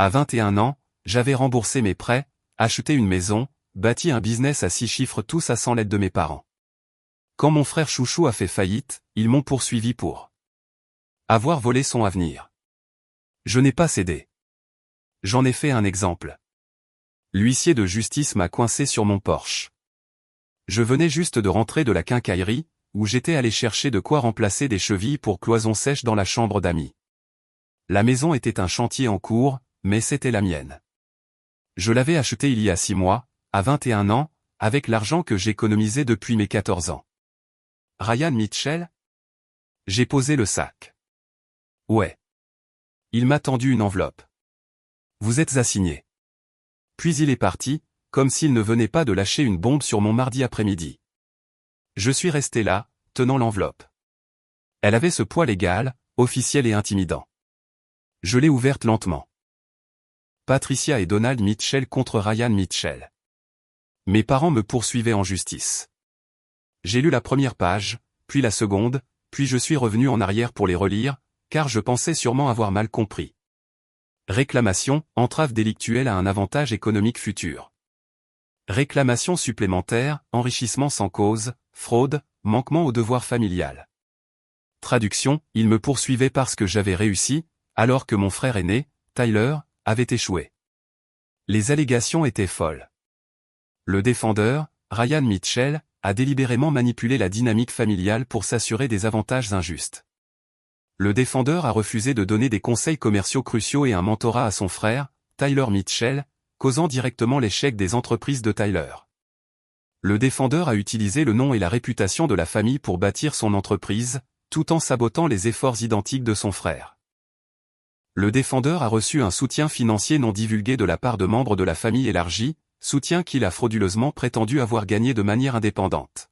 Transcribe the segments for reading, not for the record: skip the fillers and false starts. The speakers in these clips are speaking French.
À 21 ans, j'avais remboursé mes prêts, acheté une maison, bâti un business à 6 chiffres tous à 100 l'aide de mes parents. Quand mon frère chouchou a fait faillite, ils m'ont poursuivi pour avoir volé son avenir. Je n'ai pas cédé. J'en ai fait un exemple. L'huissier de justice m'a coincé sur mon Porsche. Je venais juste de rentrer de la quincaillerie, où j'étais allé chercher de quoi remplacer des chevilles pour cloison sèche dans la chambre d'amis. La maison était un chantier en cours, mais c'était la mienne. Je l'avais achetée il y a 6 mois, à 21 ans, avec l'argent que j'économisais depuis mes 14 ans. Ryan Mitchell? J'ai posé le sac. Ouais. Il m'a tendu une enveloppe. Vous êtes assigné. Puis il est parti, comme s'il ne venait pas de lâcher une bombe sur mon mardi après-midi. Je suis resté là, tenant l'enveloppe. Elle avait ce poids légal, officiel et intimidant. Je l'ai ouverte lentement. Patricia et Donald Mitchell contre Ryan Mitchell. Mes parents me poursuivaient en justice. J'ai lu la première page, puis la seconde, puis je suis revenu en arrière pour les relire, car je pensais sûrement avoir mal compris. Réclamation, entrave délictuelle à un avantage économique futur. Réclamation supplémentaire, enrichissement sans cause, fraude, manquement au devoir familial. Traduction, ils me poursuivaient parce que j'avais réussi, alors que mon frère aîné, Tyler, avait échoué. Les allégations étaient folles. Le défendeur, Ryan Mitchell, a délibérément manipulé la dynamique familiale pour s'assurer des avantages injustes. Le défendeur a refusé de donner des conseils commerciaux cruciaux et un mentorat à son frère, Tyler Mitchell, causant directement l'échec des entreprises de Tyler. Le défendeur a utilisé le nom et la réputation de la famille pour bâtir son entreprise, tout en sabotant les efforts identiques de son frère. Le défendeur a reçu un soutien financier non divulgué de la part de membres de la famille élargie, soutien qu'il a frauduleusement prétendu avoir gagné de manière indépendante.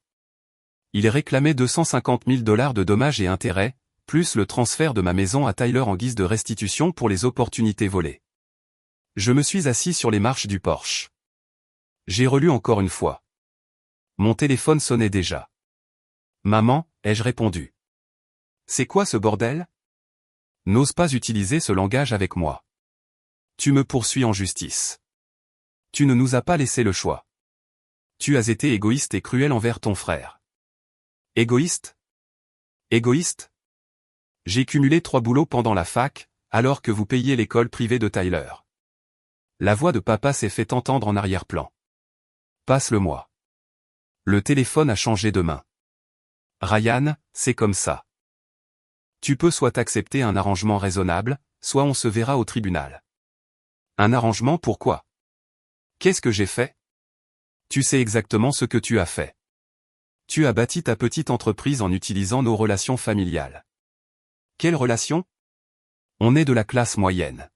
Il réclamait $250 000 de dommages et intérêts, plus le transfert de ma maison à Tyler en guise de restitution pour les opportunités volées. Je me suis assis sur les marches du Porsche. J'ai relu encore une fois. Mon téléphone sonnait déjà. Maman, ai-je répondu. C'est quoi ce bordel? N'ose pas utiliser ce langage avec moi. Tu me poursuis en justice. Tu ne nous as pas laissé le choix. Tu as été égoïste et cruel envers ton frère. Égoïste? Égoïste? J'ai cumulé 3 boulots pendant la fac, alors que vous payiez l'école privée de Tyler. La voix de papa s'est fait entendre en arrière-plan. Passe-le-moi. Le téléphone a changé de main. Ryan, c'est comme ça. Tu peux soit accepter un arrangement raisonnable, soit on se verra au tribunal. Un arrangement pourquoi? Qu'est-ce que j'ai fait? Tu sais exactement ce que tu as fait. Tu as bâti ta petite entreprise en utilisant nos relations familiales. Quelle relation? On est de la classe moyenne.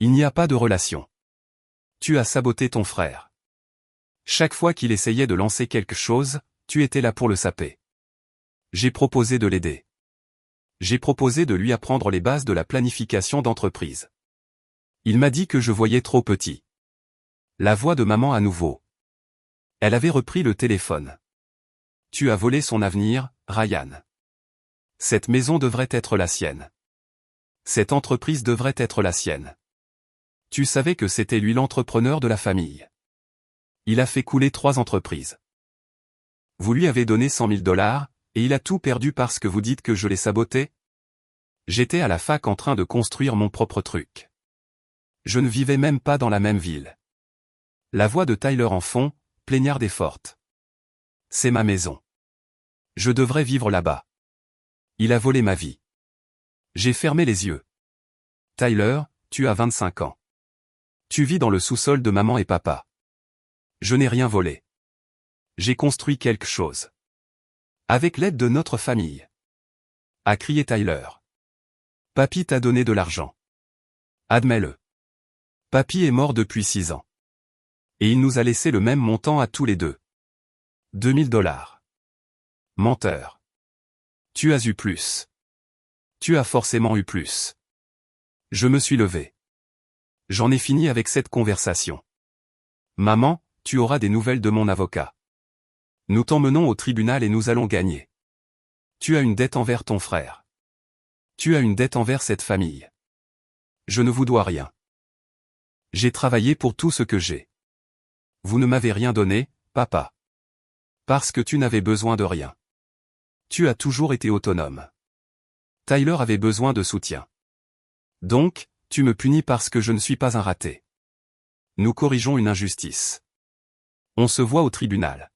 Il n'y a pas de relation. Tu as saboté ton frère. Chaque fois qu'il essayait de lancer quelque chose, tu étais là pour le saper. J'ai proposé de l'aider. J'ai proposé de lui apprendre les bases de la planification d'entreprise. Il m'a dit que je voyais trop petit. La voix de maman à nouveau. Elle avait repris le téléphone. Tu as volé son avenir, Ryan. Cette maison devrait être la sienne. Cette entreprise devrait être la sienne. Tu savais que c'était lui l'entrepreneur de la famille. Il a fait couler 3 entreprises. Vous lui avez donné $100 000, et il a tout perdu parce que vous dites que je l'ai saboté? J'étais à la fac en train de construire mon propre truc. Je ne vivais même pas dans la même ville. La voix de Tyler en fond, plaignarde et forte. C'est ma maison. Je devrais vivre là-bas. Il a volé ma vie. J'ai fermé les yeux. Tyler, tu as 25 ans. Tu vis dans le sous-sol de maman et papa. Je n'ai rien volé. J'ai construit quelque chose. Avec l'aide de notre famille. A crié Tyler. Papy t'a donné de l'argent. Admets-le. Papy est mort depuis 6 ans. Et il nous a laissé le même montant à tous les deux. $2000. Menteur. Tu as eu plus. Tu as forcément eu plus. Je me suis levé. J'en ai fini avec cette conversation. Maman, tu auras des nouvelles de mon avocat. Nous t'emmenons au tribunal et nous allons gagner. Tu as une dette envers ton frère. Tu as une dette envers cette famille. Je ne vous dois rien. J'ai travaillé pour tout ce que j'ai. Vous ne m'avez rien donné, papa. Parce que tu n'avais besoin de rien. Tu as toujours été autonome. Tyler avait besoin de soutien. Donc, tu me punis parce que je ne suis pas un raté. Nous corrigeons une injustice. On se voit au tribunal.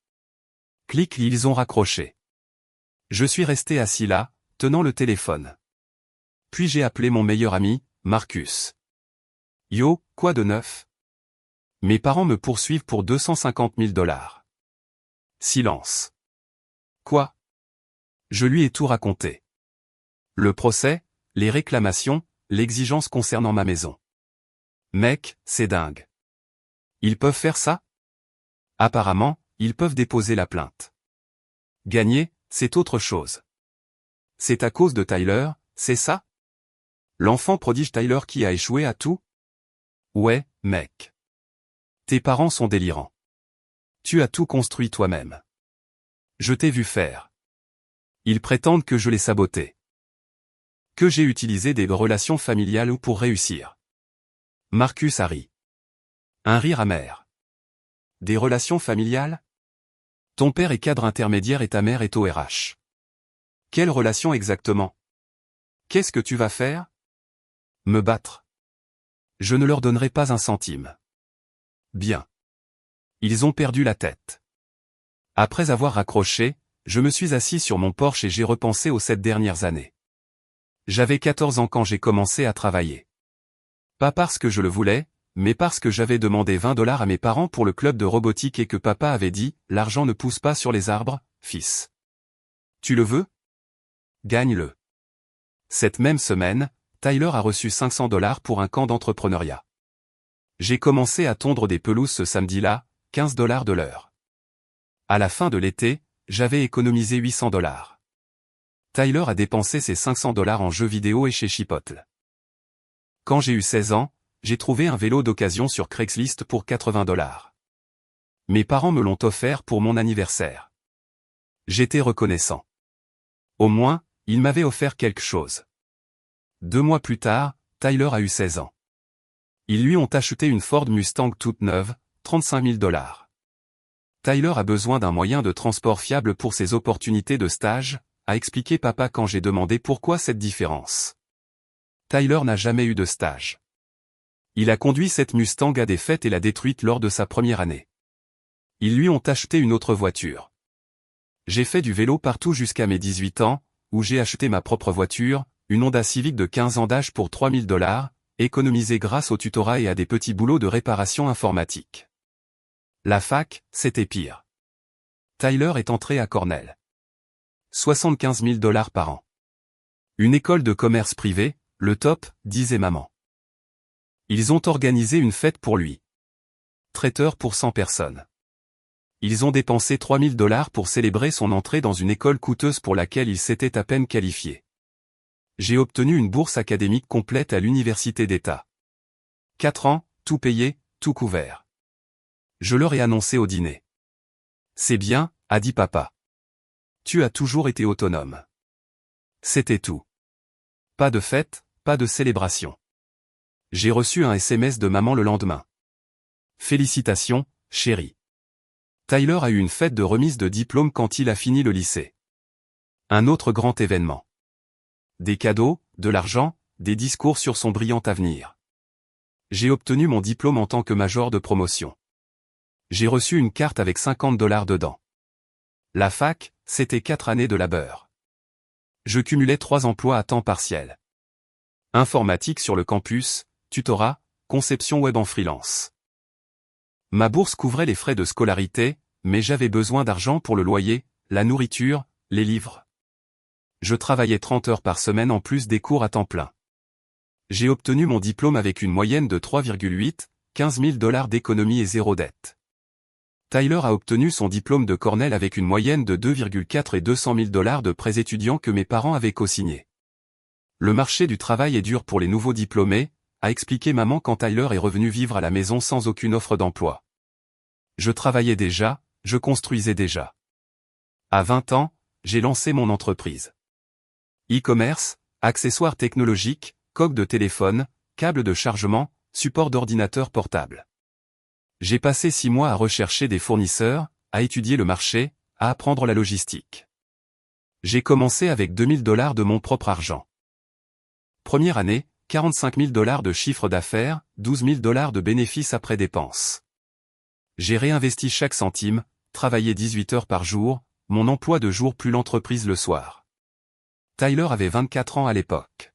Clic, ils ont raccroché. Je suis resté assis là, tenant le téléphone. Puis j'ai appelé mon meilleur ami, Marcus. Yo, quoi de neuf? Mes parents me poursuivent pour 250 000 $. Silence. Quoi? Je lui ai tout raconté. Le procès, les réclamations, l'exigence concernant ma maison. Mec, c'est dingue. Ils peuvent faire ça? Apparemment, ils peuvent déposer la plainte. Gagner, c'est autre chose. C'est à cause de Tyler, c'est ça? L'enfant prodige Tyler qui a échoué à tout? Ouais, mec. Tes parents sont délirants. Tu as tout construit toi-même. Je t'ai vu faire. Ils prétendent que je l'ai saboté. Que j'ai utilisé des relations familiales pour réussir. Marcus a ri. Un rire amer. Des relations familiales? Ton père est cadre intermédiaire et ta mère est ORH. Quelle relation exactement? Qu'est-ce que tu vas faire? Me battre. Je ne leur donnerai pas un centime. Bien. Ils ont perdu la tête. Après avoir raccroché, je me suis assis sur mon porche et j'ai repensé aux 7 dernières années. J'avais 14 ans quand j'ai commencé à travailler. Pas parce que je le voulais, mais parce que j'avais demandé 20 $ à mes parents pour le club de robotique et que papa avait dit, l'argent ne pousse pas sur les arbres, fils. Tu le veux? Gagne-le. Cette même semaine, Tyler a reçu 500 $ pour un camp d'entrepreneuriat. J'ai commencé à tondre des pelouses ce samedi-là, 15 $ de l'heure. À la fin de l'été, j'avais économisé 800 $. Tyler a dépensé ses 500 $ en jeux vidéo et chez Chipotle. Quand j'ai eu 16 ans, j'ai trouvé un vélo d'occasion sur Craigslist pour 80 $. Mes parents me l'ont offert pour mon anniversaire. J'étais reconnaissant. Au moins, ils m'avaient offert quelque chose. 2 mois plus tard, Tyler a eu 16 ans. Ils lui ont acheté une Ford Mustang toute neuve, 35 000 $. Tyler a besoin d'un moyen de transport fiable pour ses opportunités de stage, a expliqué papa quand j'ai demandé pourquoi cette différence. Tyler n'a jamais eu de stage. Il a conduit cette Mustang à des fêtes et l'a détruite lors de sa première année. Ils lui ont acheté une autre voiture. J'ai fait du vélo partout jusqu'à mes 18 ans, où j'ai acheté ma propre voiture, une Honda Civic de 15 ans d'âge pour 3 000 $, économisée grâce au tutorat et à des petits boulots de réparation informatique. La fac, c'était pire. Tyler est entré à Cornell. 75 000 $ par an. Une école de commerce privée, le top, disait maman. Ils ont organisé une fête pour lui. Traiteur pour 100 personnes. Ils ont dépensé 3 000 $ pour célébrer son entrée dans une école coûteuse pour laquelle il s'était à peine qualifié. J'ai obtenu une bourse académique complète à l'université d'État. 4 ans, tout payé, tout couvert. Je leur ai annoncé au dîner. C'est bien, a dit papa. Tu as toujours été autonome. C'était tout. Pas de fête, pas de célébration. J'ai reçu un SMS de maman le lendemain. Félicitations, chérie. Tyler a eu une fête de remise de diplôme quand il a fini le lycée. Un autre grand événement. Des cadeaux, de l'argent, des discours sur son brillant avenir. J'ai obtenu mon diplôme en tant que major de promotion. J'ai reçu une carte avec 50 $ dedans. La fac, c'était 4 années de labeur. Je cumulais 3 emplois à temps partiel. Informatique sur le campus, tutorat, conception web en freelance. Ma bourse couvrait les frais de scolarité, mais j'avais besoin d'argent pour le loyer, la nourriture, les livres. Je travaillais 30 heures par semaine en plus des cours à temps plein. J'ai obtenu mon diplôme avec une moyenne de 3,8, 15 000 $ d'économie et 0 dette. Tyler a obtenu son diplôme de Cornell avec une moyenne de 2,4 et 200 000 $ de prêts étudiants que mes parents avaient co-signés. Le marché du travail est dur pour les nouveaux diplômés, a expliqué maman quand Tyler est revenu vivre à la maison sans aucune offre d'emploi. Je travaillais déjà, je construisais déjà. À 20 ans, j'ai lancé mon entreprise. E-commerce, accessoires technologiques, coques de téléphone, câbles de chargement, support d'ordinateur portable. J'ai passé 6 mois à rechercher des fournisseurs, à étudier le marché, à apprendre la logistique. J'ai commencé avec $2000 de mon propre argent. Première année, $45 000 de chiffre d'affaires, $12 000 de bénéfices après dépenses. J'ai réinvesti chaque centime, travaillé 18 heures par jour, mon emploi de jour plus l'entreprise le soir. Tyler avait 24 ans à l'époque.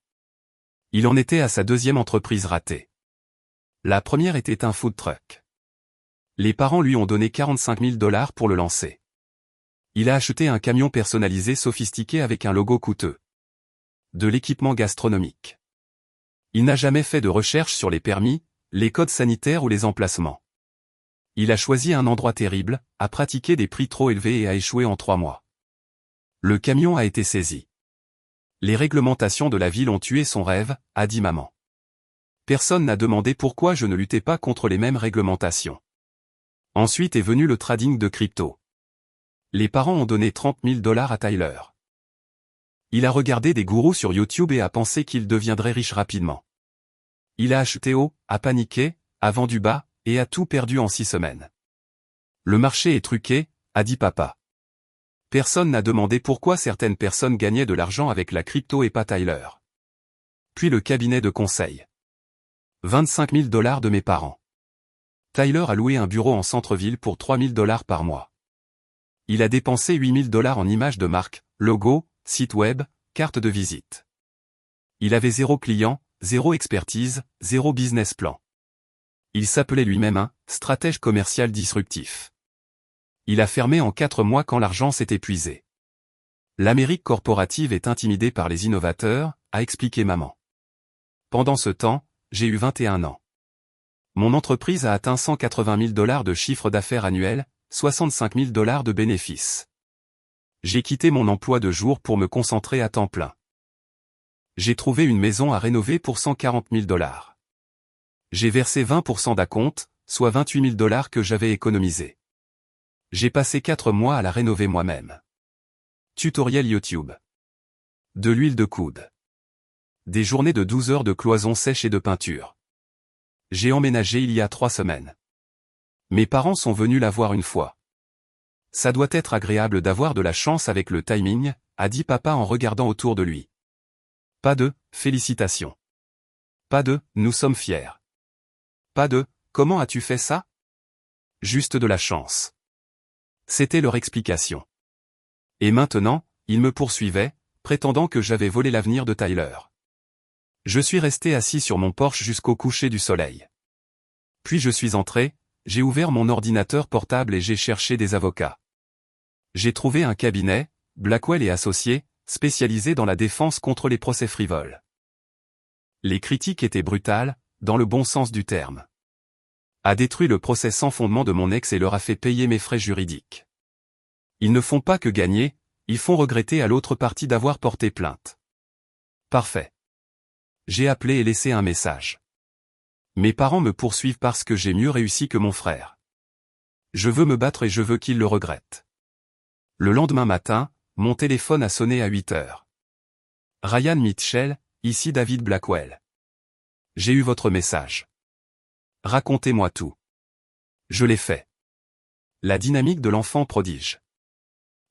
Il en était à sa deuxième entreprise ratée. La première était un food truck. Les parents lui ont donné $45 000 pour le lancer. Il a acheté un camion personnalisé sophistiqué avec un logo coûteux. De l'équipement gastronomique. Il n'a jamais fait de recherche sur les permis, les codes sanitaires ou les emplacements. Il a choisi un endroit terrible, a pratiqué des prix trop élevés et a échoué en 3 mois. Le camion a été saisi. Les réglementations de la ville ont tué son rêve, a dit maman. Personne n'a demandé pourquoi je ne luttais pas contre les mêmes réglementations. Ensuite est venu le trading de crypto. Les parents ont donné $30 000 à Tyler. Il a regardé des gourous sur YouTube et a pensé qu'il deviendrait riche rapidement. Il a acheté haut, a paniqué, a vendu bas, et a tout perdu en 6 semaines. Le marché est truqué, a dit papa. Personne n'a demandé pourquoi certaines personnes gagnaient de l'argent avec la crypto et pas Tyler. Puis le cabinet de conseil. $25 000 de mes parents. Tyler a loué un bureau en centre-ville pour $3 000 par mois. Il a dépensé $8 000 en images de marque, logo, site web, carte de visite. Il avait 0 client, 0 expertise, 0 business plan. Il s'appelait lui-même un « stratège commercial disruptif ». Il a fermé en 4 mois quand l'argent s'est épuisé. L'Amérique corporative est intimidée par les innovateurs, a expliqué maman. Pendant ce temps, j'ai eu 21 ans. Mon entreprise a atteint $180 000 de chiffre d'affaires annuel, $65 000 de bénéfices. J'ai quitté mon emploi de jour pour me concentrer à temps plein. J'ai trouvé une maison à rénover pour $140 000. J'ai versé 20% d'acompte, soit $28 000 que j'avais économisé. J'ai passé 4 mois à la rénover moi-même. Tutoriel YouTube. De l'huile de coude. Des journées de 12 heures de cloison sèche et de peinture. J'ai emménagé il y a 3 semaines. Mes parents sont venus la voir une fois. Ça doit être agréable d'avoir de la chance avec le timing, a dit papa en regardant autour de lui. Pas de « félicitations ». Pas de « nous sommes fiers ». Pas de « comment as-tu fait ça ?» Juste de la chance. C'était leur explication. Et maintenant, ils me poursuivaient, prétendant que j'avais volé l'avenir de Tyler. Je suis resté assis sur mon porche jusqu'au coucher du soleil. Puis je suis entré, j'ai ouvert mon ordinateur portable et j'ai cherché des avocats. J'ai trouvé un cabinet, Blackwell et Associés, spécialisé dans la défense contre les procès frivoles. Les critiques étaient brutales, dans le bon sens du terme. A détruit le procès sans fondement de mon ex et leur a fait payer mes frais juridiques. Ils ne font pas que gagner, ils font regretter à l'autre partie d'avoir porté plainte. Parfait. J'ai appelé et laissé un message. Mes parents me poursuivent parce que j'ai mieux réussi que mon frère. Je veux me battre et je veux qu'ils le regrettent. Le lendemain matin, mon téléphone a sonné à 8 heures. Ryan Mitchell, ici David Blackwell. J'ai eu votre message. Racontez-moi tout. Je l'ai fait. La dynamique de l'enfant prodige.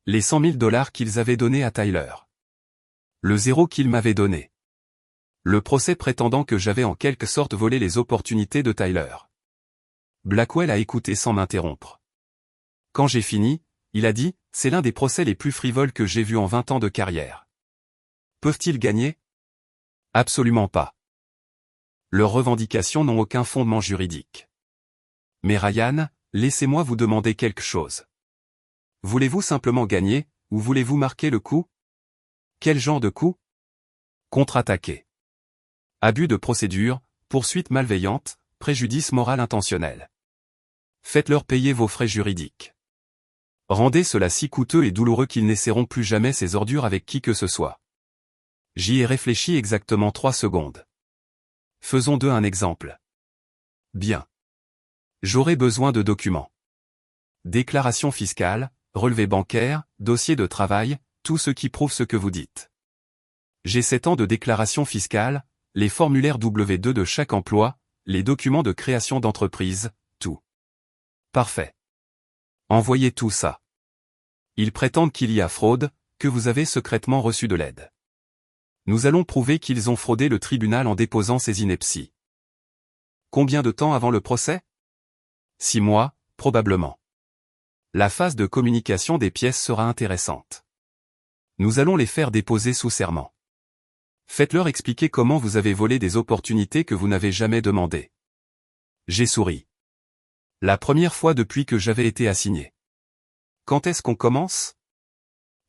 Les $100 000 qu'ils avaient donnés à Tyler. Le 0 qu'ils m'avaient donné. Le procès prétendant que j'avais en quelque sorte volé les opportunités de Tyler. Blackwell a écouté sans m'interrompre. Quand j'ai fini, il a dit, c'est l'un des procès les plus frivoles que j'ai vus en 20 ans de carrière. Peuvent-ils gagner? Absolument pas. Leurs revendications n'ont aucun fondement juridique. Mais Ryan, laissez-moi vous demander quelque chose. Voulez-vous simplement gagner, ou voulez-vous marquer le coup? Quel genre de coup? Contre-attaquer. Abus de procédure, poursuite malveillante, préjudice moral intentionnel. Faites-leur payer vos frais juridiques. Rendez cela si coûteux et douloureux qu'ils n'essaieront plus jamais ces ordures avec qui que ce soit. J'y ai réfléchi exactement 3 secondes. Faisons d'eux un exemple. Bien. J'aurai besoin de documents. Déclaration fiscale, relevé bancaire, dossier de travail, tout ce qui prouve ce que vous dites. J'ai 7 ans de déclaration fiscale, les formulaires W2 de chaque emploi, les documents de création d'entreprise, tout. Parfait. Envoyez tout ça. Ils prétendent qu'il y a fraude, que vous avez secrètement reçu de l'aide. Nous allons prouver qu'ils ont fraudé le tribunal en déposant ces inepties. Combien de temps avant le procès? 6 mois, probablement. La phase de communication des pièces sera intéressante. Nous allons les faire déposer sous serment. Faites-leur expliquer comment vous avez volé des opportunités que vous n'avez jamais demandées. J'ai souri. La première fois depuis que j'avais été assigné. Quand est-ce qu'on commence?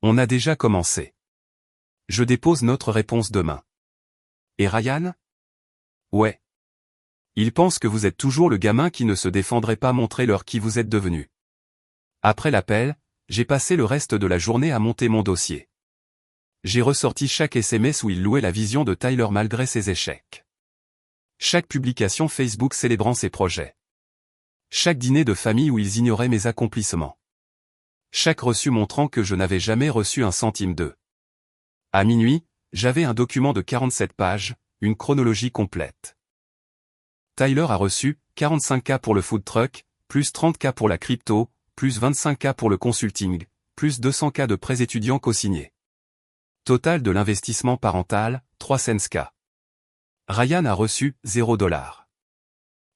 On a déjà commencé. Je dépose notre réponse demain. Et Ryan? Ouais. Ils pensent que vous êtes toujours le gamin qui ne se défendrait pas, montrez-leur qui vous êtes devenu. Après l'appel, j'ai passé le reste de la journée à monter mon dossier. J'ai ressorti chaque SMS où il louait la vision de Tyler malgré ses échecs. Chaque publication Facebook célébrant ses projets. Chaque dîner de famille où ils ignoraient mes accomplissements. Chaque reçu montrant que je n'avais jamais reçu un centime d'eux. À minuit, j'avais un document de 47 pages, une chronologie complète. Tyler a reçu 45K pour le food truck, plus 30K pour la crypto, plus 25K pour le consulting, plus 200K de prêts étudiants co-signés. Total de l'investissement parental, 300K. Ryan a reçu 0 $.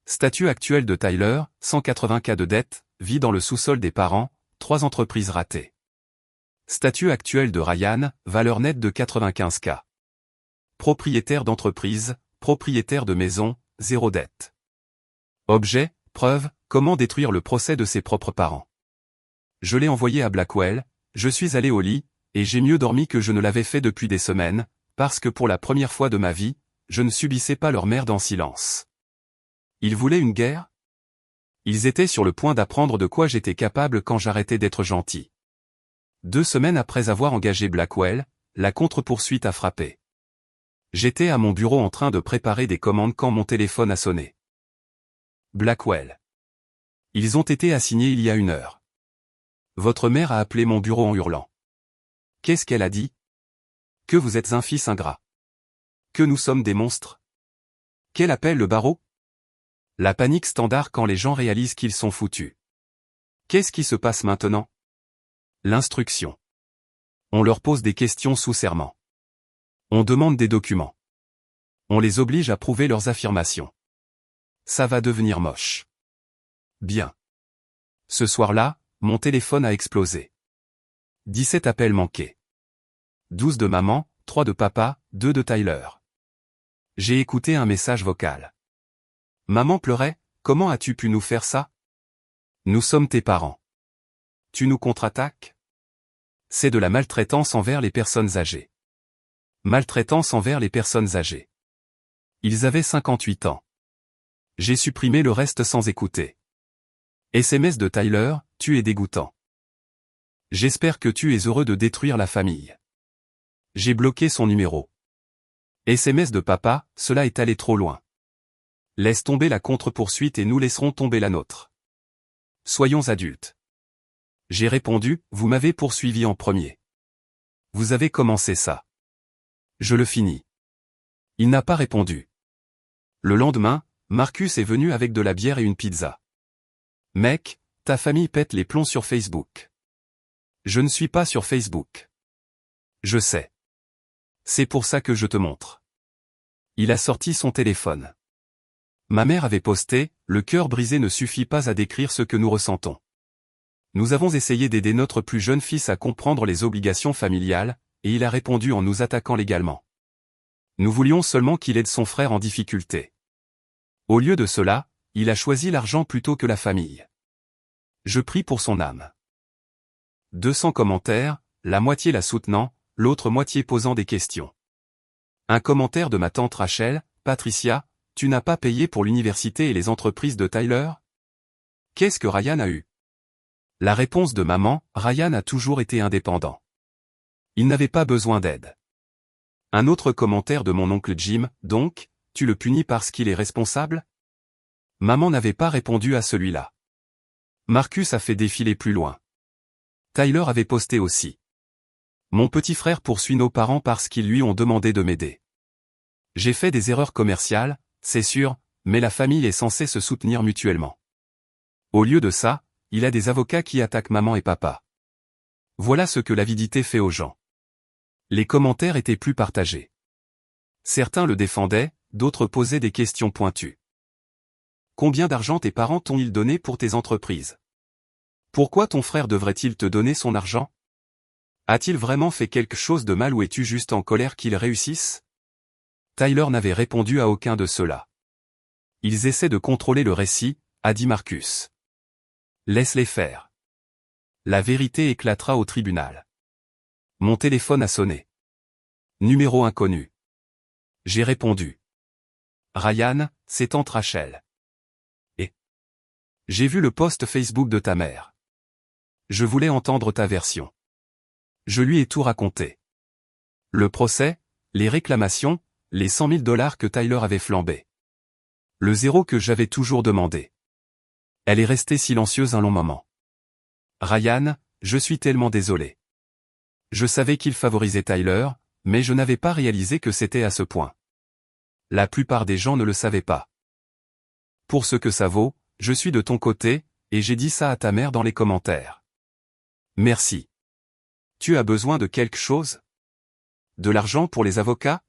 Statut actuel de Tyler, 180K de dette, vit dans le sous-sol des parents, 3 entreprises ratées. Statut actuel de Ryan, valeur nette de 95K. Propriétaire d'entreprise, propriétaire de maison, 0 dette. Objet, preuve, comment détruire le procès de ses propres parents. Je l'ai envoyé à Blackwell, je suis allé au lit, et j'ai mieux dormi que je ne l'avais fait depuis des semaines, parce que pour la première fois de ma vie, je ne subissais pas leur merde en silence. Ils voulaient une guerre? Ils étaient sur le point d'apprendre de quoi j'étais capable quand j'arrêtais d'être gentil. 2 semaines après avoir engagé Blackwell, la contre-poursuite a frappé. J'étais à mon bureau en train de préparer des commandes quand mon téléphone a sonné. Blackwell. Ils ont été assignés il y a 1 heure. Votre mère a appelé mon bureau en hurlant. Qu'est-ce qu'elle a dit? Que vous êtes un fils ingrat. Que nous sommes des monstres. Qu'elle appelle le barreau? La panique standard quand les gens réalisent qu'ils sont foutus. Qu'est-ce qui se passe maintenant? L'instruction. On leur pose des questions sous serment. On demande des documents. On les oblige à prouver leurs affirmations. Ça va devenir moche. Bien. Ce soir-là, mon téléphone a explosé. 17 appels manqués. 12 de maman, 3 de papa, 2 de Tyler. J'ai écouté un message vocal. Maman pleurait, comment as-tu pu nous faire ça? Nous sommes tes parents. Tu nous contre-attaques? C'est de la maltraitance envers les personnes âgées. Maltraitance envers les personnes âgées. Ils avaient 58 ans. J'ai supprimé le reste sans écouter. SMS de Tyler, tu es dégoûtant. J'espère que tu es heureux de détruire la famille. J'ai bloqué son numéro. SMS de papa, cela est allé trop loin. Laisse tomber la contre-poursuite et nous laisserons tomber la nôtre. Soyons adultes. J'ai répondu, vous m'avez poursuivi en premier. Vous avez commencé ça. Je le finis. Il n'a pas répondu. Le lendemain, Marcus est venu avec de la bière et une pizza. Mec, ta famille pète les plombs sur Facebook. Je ne suis pas sur Facebook. Je sais. C'est pour ça que je te montre. Il a sorti son téléphone. Ma mère avait posté, le cœur brisé ne suffit pas à décrire ce que nous ressentons. Nous avons essayé d'aider notre plus jeune fils à comprendre les obligations familiales, et il a répondu en nous attaquant légalement. Nous voulions seulement qu'il aide son frère en difficulté. Au lieu de cela, il a choisi l'argent plutôt que la famille. Je prie pour son âme. 200 commentaires, la moitié la soutenant, l'autre moitié posant des questions. Un commentaire de ma tante Rachel, Patricia, tu n'as pas payé pour l'université et les entreprises de Tyler? Qu'est-ce que Ryan a eu? La réponse de maman, Ryan a toujours été indépendant. Il n'avait pas besoin d'aide. Un autre commentaire de mon oncle Jim, donc, tu le punis parce qu'il est responsable? Maman n'avait pas répondu à celui-là. Marcus a fait défiler plus loin. Tyler avait posté aussi. Mon petit frère poursuit nos parents parce qu'ils lui ont demandé de m'aider. J'ai fait des erreurs commerciales, c'est sûr, mais la famille est censée se soutenir mutuellement. Au lieu de ça, il a des avocats qui attaquent maman et papa. Voilà ce que l'avidité fait aux gens. Les commentaires étaient plus partagés. Certains le défendaient, d'autres posaient des questions pointues. Combien d'argent tes parents t'ont-ils donné pour tes entreprises? Pourquoi ton frère devrait-il te donner son argent? A-t-il vraiment fait quelque chose de mal ou es-tu juste en colère qu'il réussisse? Tyler n'avait répondu à aucun de ceux-là. Ils essaient de contrôler le récit, a dit Marcus. Laisse-les faire. La vérité éclatera au tribunal. Mon téléphone a sonné. Numéro inconnu. J'ai répondu. Ryan, c'est tante Rachel. Et j'ai vu le post Facebook de ta mère. Je voulais entendre ta version. Je lui ai tout raconté. Le procès, les réclamations, les 100 000 $ que Tyler avait flambé. Le zéro que j'avais toujours demandé. Elle est restée silencieuse un long moment. Ryan, je suis tellement désolé. Je savais qu'il favorisait Tyler, mais je n'avais pas réalisé que c'était à ce point. La plupart des gens ne le savaient pas. Pour ce que ça vaut, je suis de ton côté, et j'ai dit ça à ta mère dans les commentaires. Merci. Tu as besoin de quelque chose? De l'argent pour les avocats?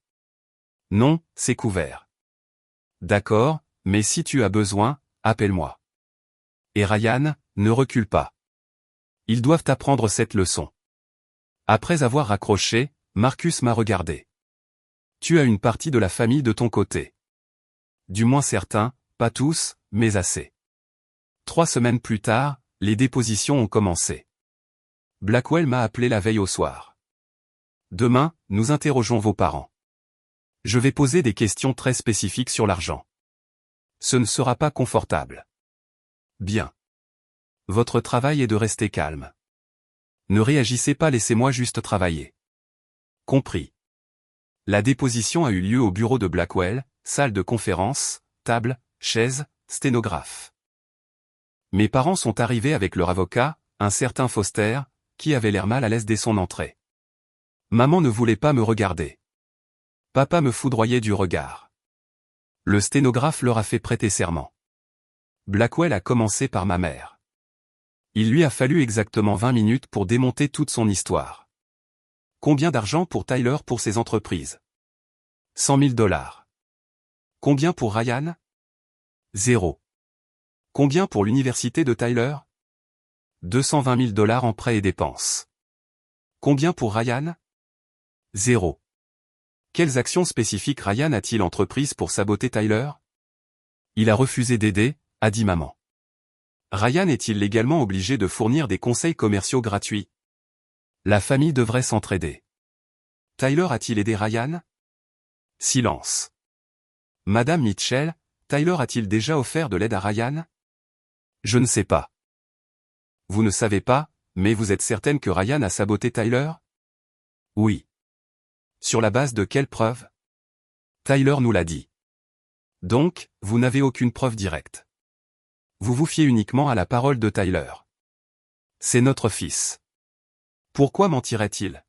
Non, c'est couvert. D'accord, mais si tu as besoin, appelle-moi. Et Ryan, ne recule pas. Ils doivent apprendre cette leçon. Après avoir raccroché, Marcus m'a regardé. Tu as une partie de la famille de ton côté. Du moins certains, pas tous, mais assez. 3 semaines plus tard, les dépositions ont commencé. Blackwell m'a appelé la veille au soir. Demain, nous interrogeons vos parents. Je vais poser des questions très spécifiques sur l'argent. Ce ne sera pas confortable. Bien. Votre travail est de rester calme. Ne réagissez pas, laissez-moi juste travailler. Compris. La déposition a eu lieu au bureau de Blackwell, salle de conférence, table, chaise, sténographe. Mes parents sont arrivés avec leur avocat, un certain Foster, qui avait l'air mal à l'aise dès son entrée. Maman ne voulait pas me regarder. Papa me foudroyait du regard. Le sténographe leur a fait prêter serment. Blackwell a commencé par ma mère. Il lui a fallu exactement 20 minutes pour démonter toute son histoire. Combien d'argent pour Tyler pour ses entreprises? 100 000 $. Combien pour Ryan? 0. Combien pour l'université de Tyler? 220 000 $ en prêts et dépenses. Combien pour Ryan? 0. Quelles actions spécifiques Ryan a-t-il entreprises pour saboter Tyler? Il a refusé d'aider, a dit maman. Ryan est-il légalement obligé de fournir des conseils commerciaux gratuits? La famille devrait s'entraider. Tyler a-t-il aidé Ryan? Silence. Madame Mitchell, Tyler a-t-il déjà offert de l'aide à Ryan? Je ne sais pas. Vous ne savez pas, mais vous êtes certaine que Ryan a saboté Tyler? Oui. Sur la base de quelle preuve? Tyler nous l'a dit. Donc, vous n'avez aucune preuve directe. Vous vous fiez uniquement à la parole de Tyler. C'est notre fils. Pourquoi mentirait-il?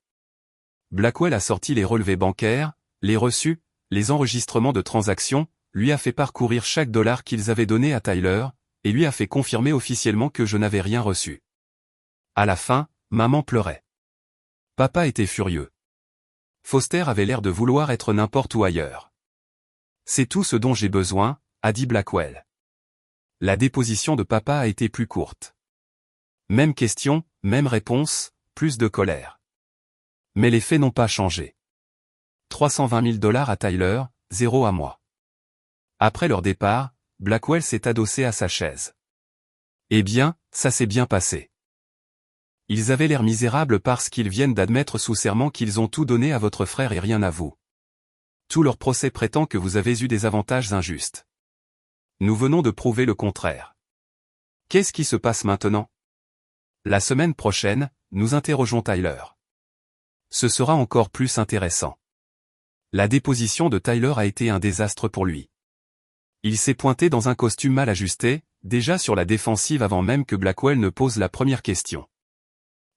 Blackwell a sorti les relevés bancaires, les reçus, les enregistrements de transactions, lui a fait parcourir chaque dollar qu'ils avaient donné à Tyler, et lui a fait confirmer officiellement que je n'avais rien reçu. À la fin, maman pleurait. Papa était furieux. Foster avait l'air de vouloir être n'importe où ailleurs. C'est tout ce dont j'ai besoin, a dit Blackwell. La déposition de papa a été plus courte. Même question, même réponse, plus de colère. Mais les faits n'ont pas changé. 320 000 $ à Tyler, 0 à moi. Après leur départ, Blackwell s'est adossé à sa chaise. Eh bien, ça s'est bien passé. Ils avaient l'air misérables parce qu'ils viennent d'admettre sous serment qu'ils ont tout donné à votre frère et rien à vous. Tout leur procès prétend que vous avez eu des avantages injustes. Nous venons de prouver le contraire. Qu'est-ce qui se passe maintenant? La semaine prochaine, nous interrogeons Tyler. Ce sera encore plus intéressant. La déposition de Tyler a été un désastre pour lui. Il s'est pointé dans un costume mal ajusté, déjà sur la défensive avant même que Blackwell ne pose la première question.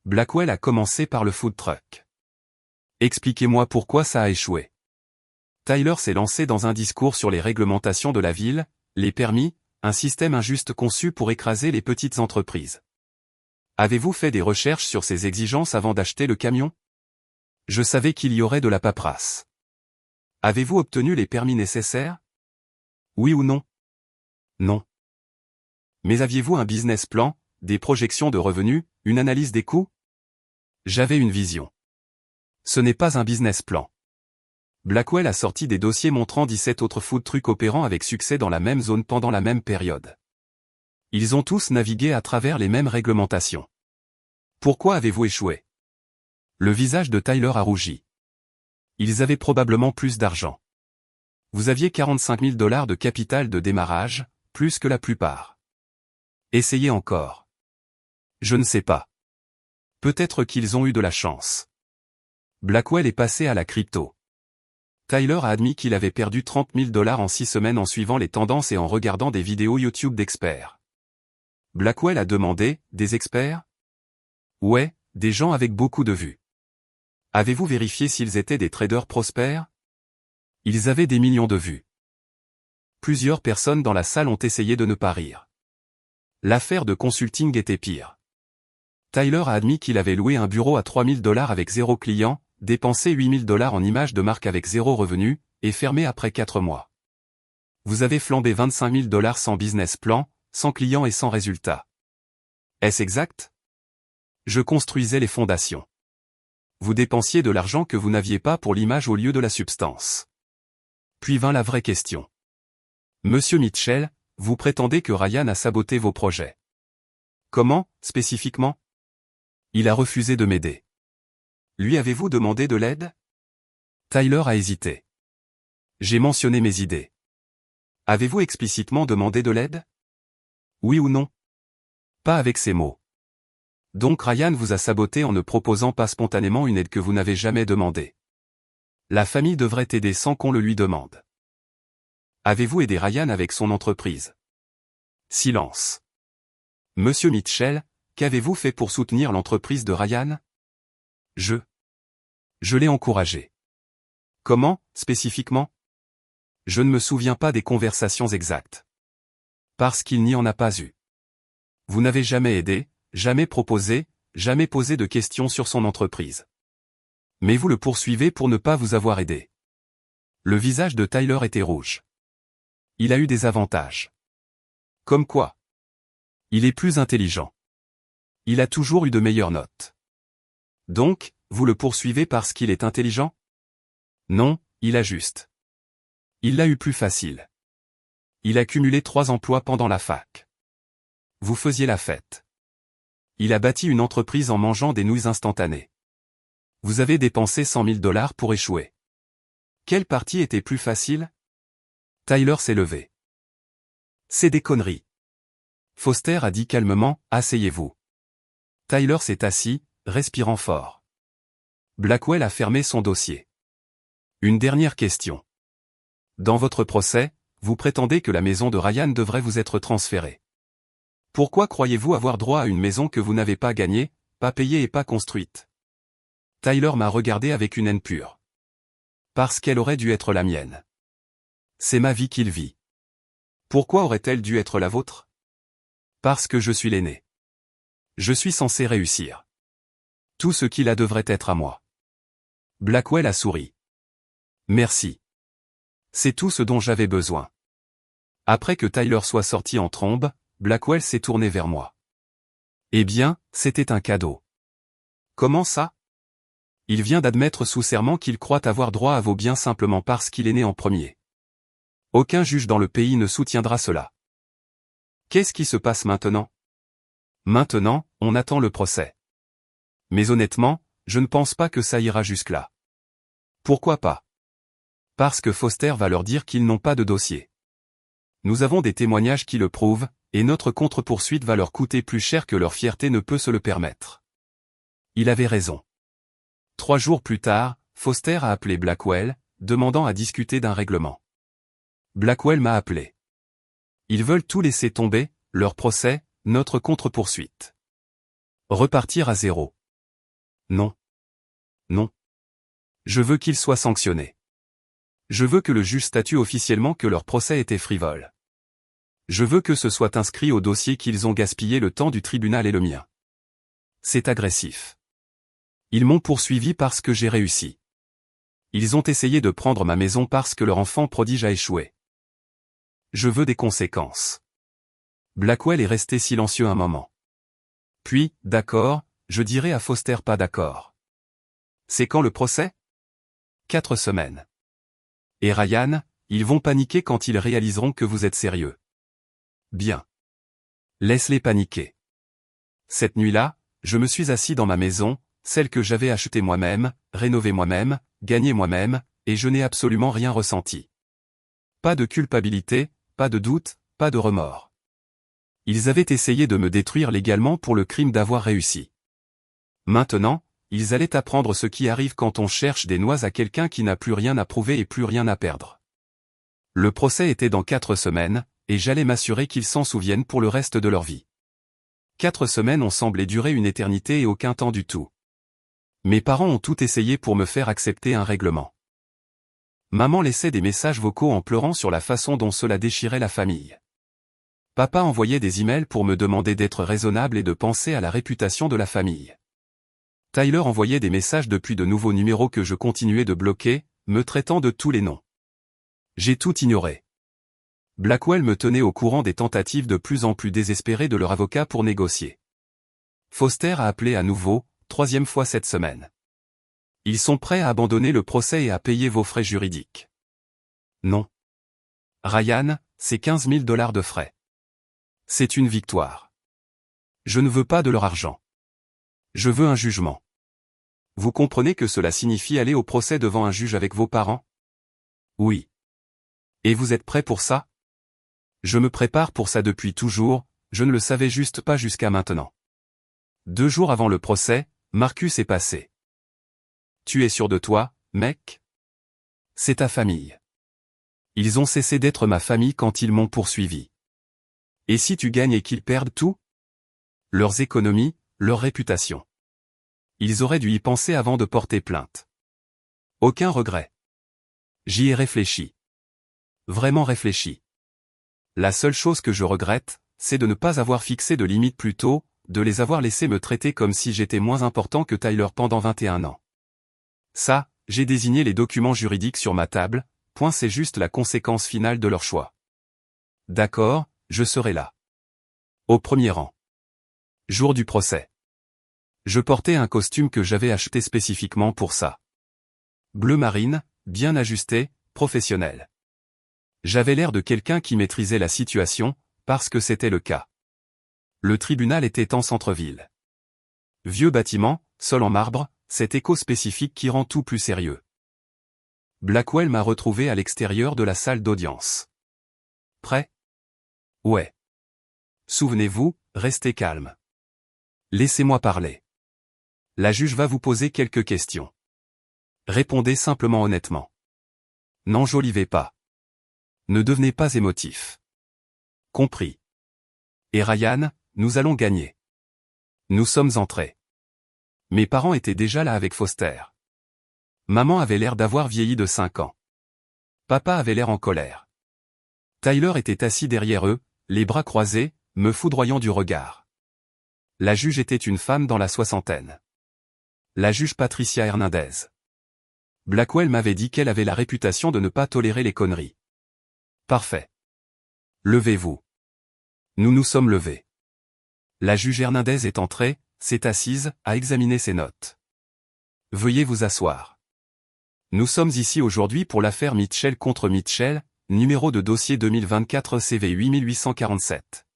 Blackwell a commencé par le food truck. Expliquez-moi pourquoi ça a échoué. Tyler s'est lancé dans un discours sur les réglementations de la ville, Les permis, un système injuste conçu pour écraser les petites entreprises. Avez-vous fait des recherches sur ces exigences avant d'acheter le camion? Je savais qu'il y aurait de la paperasse. Avez-vous obtenu les permis nécessaires? Oui ou non? Non. Mais aviez-vous un business plan, des projections de revenus, une analyse des coûts? J'avais une vision. Ce n'est pas un business plan. Blackwell a sorti des dossiers montrant 17 autres food trucks opérant avec succès dans la même zone pendant la même période. Ils ont tous navigué à travers les mêmes réglementations. Pourquoi avez-vous échoué? Le visage de Tyler a rougi. Ils avaient probablement plus d'argent. Vous aviez 45 000 $ de capital de démarrage, plus que la plupart. Essayez encore. Je ne sais pas. Peut-être qu'ils ont eu de la chance. Blackwell est passé à la crypto. Tyler a admis qu'il avait perdu 30 000 $ en 6 semaines en suivant les tendances et en regardant des vidéos YouTube d'experts. Blackwell a demandé, des experts? Ouais, des gens avec beaucoup de vues. Avez-vous vérifié s'ils étaient des traders prospères? Ils avaient des millions de vues. Plusieurs personnes dans la salle ont essayé de ne pas rire. L'affaire de consulting était pire. Tyler a admis qu'il avait loué un bureau à 3 000 $ avec 0 client, dépensé 8 000 $ en images de marque avec 0 revenu, et fermé après 4 mois. Vous avez flambé 25 000 $ sans business plan, sans client et sans résultat. Est-ce exact? Je construisais les fondations. Vous dépensiez de l'argent que vous n'aviez pas pour l'image au lieu de la substance. Puis vint la vraie question. Monsieur Mitchell, vous prétendez que Ryan a saboté vos projets. Comment, spécifiquement? Il a refusé de m'aider. Lui avez-vous demandé de l'aide? Tyler a hésité. J'ai mentionné mes idées. Avez-vous explicitement demandé de l'aide? Oui ou non? Pas avec ces mots. Donc Ryan vous a saboté en ne proposant pas spontanément une aide que vous n'avez jamais demandée. La famille devrait aider sans qu'on le lui demande. Avez-vous aidé Ryan avec son entreprise? Silence. Monsieur Mitchell, qu'avez-vous fait pour soutenir l'entreprise de Ryan? Je l'ai encouragé. Comment, spécifiquement? Je ne me souviens pas des conversations exactes. Parce qu'il n'y en a pas eu. Vous n'avez jamais aidé, jamais proposé, jamais posé de questions sur son entreprise. Mais vous le poursuivez pour ne pas vous avoir aidé. Le visage de Tyler était rouge. Il a eu des avantages. Comme quoi? Il est plus intelligent. Il a toujours eu de meilleures notes. Donc, vous le poursuivez parce qu'il est intelligent? Non, il a juste. Il l'a eu plus facile. Il a cumulé 3 emplois pendant la fac. Vous faisiez la fête. Il a bâti une entreprise en mangeant des nouilles instantanées. Vous avez dépensé 100 000 $ pour échouer. Quelle partie était plus facile? Tyler s'est levé. C'est des conneries. Foster a dit calmement, asseyez-vous. Tyler s'est assis, respirant fort. Blackwell a fermé son dossier. Une dernière question. Dans votre procès, vous prétendez que la maison de Ryan devrait vous être transférée. Pourquoi croyez-vous avoir droit à une maison que vous n'avez pas gagnée, pas payée et pas construite? Tyler m'a regardé avec une haine pure. Parce qu'elle aurait dû être la mienne. C'est ma vie qu'il vit. Pourquoi aurait-elle dû être la vôtre? Parce que je suis l'aîné. Je suis censé réussir. Tout ce qu'il a devrait être à moi. Blackwell a souri. Merci. C'est tout ce dont j'avais besoin. Après que Tyler soit sorti en trombe, Blackwell s'est tourné vers moi. Eh bien, c'était un cadeau. Comment ça? Il vient d'admettre sous serment qu'il croit avoir droit à vos biens simplement parce qu'il est né en premier. Aucun juge dans le pays ne soutiendra cela. Qu'est-ce qui se passe maintenant? Maintenant, on attend le procès. Mais honnêtement, je ne pense pas que ça ira jusque-là. Pourquoi pas? Parce que Foster va leur dire qu'ils n'ont pas de dossier. Nous avons des témoignages qui le prouvent, et notre contre-poursuite va leur coûter plus cher que leur fierté ne peut se le permettre. Il avait raison. 3 jours plus tard, Foster a appelé Blackwell, demandant à discuter d'un règlement. Blackwell m'a appelé. Ils veulent tout laisser tomber, leur procès, notre contre-poursuite. Repartir à zéro. Non. Non. Je veux qu'ils soient sanctionnés. Je veux que le juge statue officiellement que leur procès était frivole. Je veux que ce soit inscrit au dossier qu'ils ont gaspillé le temps du tribunal et le mien. C'est agressif. Ils m'ont poursuivi parce que j'ai réussi. Ils ont essayé de prendre ma maison parce que leur enfant prodige a échoué. Je veux des conséquences. Blackwell est resté silencieux un moment. Puis, d'accord, je dirai à Foster pas d'accord. C'est quand le procès? 4 semaines. Et Ryan, ils vont paniquer quand ils réaliseront que vous êtes sérieux. Bien. Laisse-les paniquer. Cette nuit-là, je me suis assis dans ma maison, celle que j'avais achetée moi-même, rénovée moi-même, gagnée moi-même, et je n'ai absolument rien ressenti. Pas de culpabilité, pas de doute, pas de remords. Ils avaient essayé de me détruire légalement pour le crime d'avoir réussi. Maintenant, ils allaient apprendre ce qui arrive quand on cherche des noix à quelqu'un qui n'a plus rien à prouver et plus rien à perdre. Le procès était dans 4 semaines, et j'allais m'assurer qu'ils s'en souviennent pour le reste de leur vie. 4 semaines ont semblé durer une éternité et aucun temps du tout. Mes parents ont tout essayé pour me faire accepter un règlement. Maman laissait des messages vocaux en pleurant sur la façon dont cela déchirait la famille. Papa envoyait des emails pour me demander d'être raisonnable et de penser à la réputation de la famille. Tyler envoyait des messages depuis de nouveaux numéros que je continuais de bloquer, me traitant de tous les noms. J'ai tout ignoré. Blackwell me tenait au courant des tentatives de plus en plus désespérées de leur avocat pour négocier. Foster a appelé à nouveau, 3e fois cette semaine. Ils sont prêts à abandonner le procès et à payer vos frais juridiques. Non. Ryan, c'est 15 000 $ de frais. C'est une victoire. Je ne veux pas de leur argent. Je veux un jugement. Vous comprenez que cela signifie aller au procès devant un juge avec vos parents? Oui. Et vous êtes prêts pour ça? Je me prépare pour ça depuis toujours, je ne le savais juste pas jusqu'à maintenant. 2 jours avant le procès, Marcus est passé. Tu es sûr de toi, mec? C'est ta famille. Ils ont cessé d'être ma famille quand ils m'ont poursuivi. Et si tu gagnes et qu'ils perdent tout? Leurs économies, leur réputation. Ils auraient dû y penser avant de porter plainte. Aucun regret. J'y ai réfléchi. Vraiment réfléchi. La seule chose que je regrette, c'est de ne pas avoir fixé de limites plus tôt, de les avoir laissés me traiter comme si j'étais moins important que Tyler pendant 21 ans. Ça, j'ai désigné les documents juridiques sur ma table, c'est juste la conséquence finale de leur choix. D'accord, je serai là. Au premier rang. Jour du procès. Je portais un costume que j'avais acheté spécifiquement pour ça. Bleu marine, bien ajusté, professionnel. J'avais l'air de quelqu'un qui maîtrisait la situation, parce que c'était le cas. Le tribunal était en centre-ville. Vieux bâtiment, sol en marbre, cet écho spécifique qui rend tout plus sérieux. Blackwell m'a retrouvé à l'extérieur de la salle d'audience. Prêt? Ouais. Souvenez-vous, restez calme. Laissez-moi parler. La juge va vous poser quelques questions. Répondez simplement honnêtement. N'enjolivez pas. Ne devenez pas émotif. Compris. Et Ryan, nous allons gagner. Nous sommes entrés. Mes parents étaient déjà là avec Foster. Maman avait l'air d'avoir vieilli de 5 ans. Papa avait l'air en colère. Tyler était assis derrière eux, les bras croisés, me foudroyant du regard. La juge était une femme dans la soixantaine. La juge Patricia Hernandez. Blackwell m'avait dit qu'elle avait la réputation de ne pas tolérer les conneries. Parfait. Levez-vous. Nous nous sommes levés. La juge Hernandez est entrée, s'est assise, a examiné ses notes. Veuillez vous asseoir. Nous sommes ici aujourd'hui pour l'affaire Mitchell contre Mitchell, numéro de dossier 2024 CV 8847.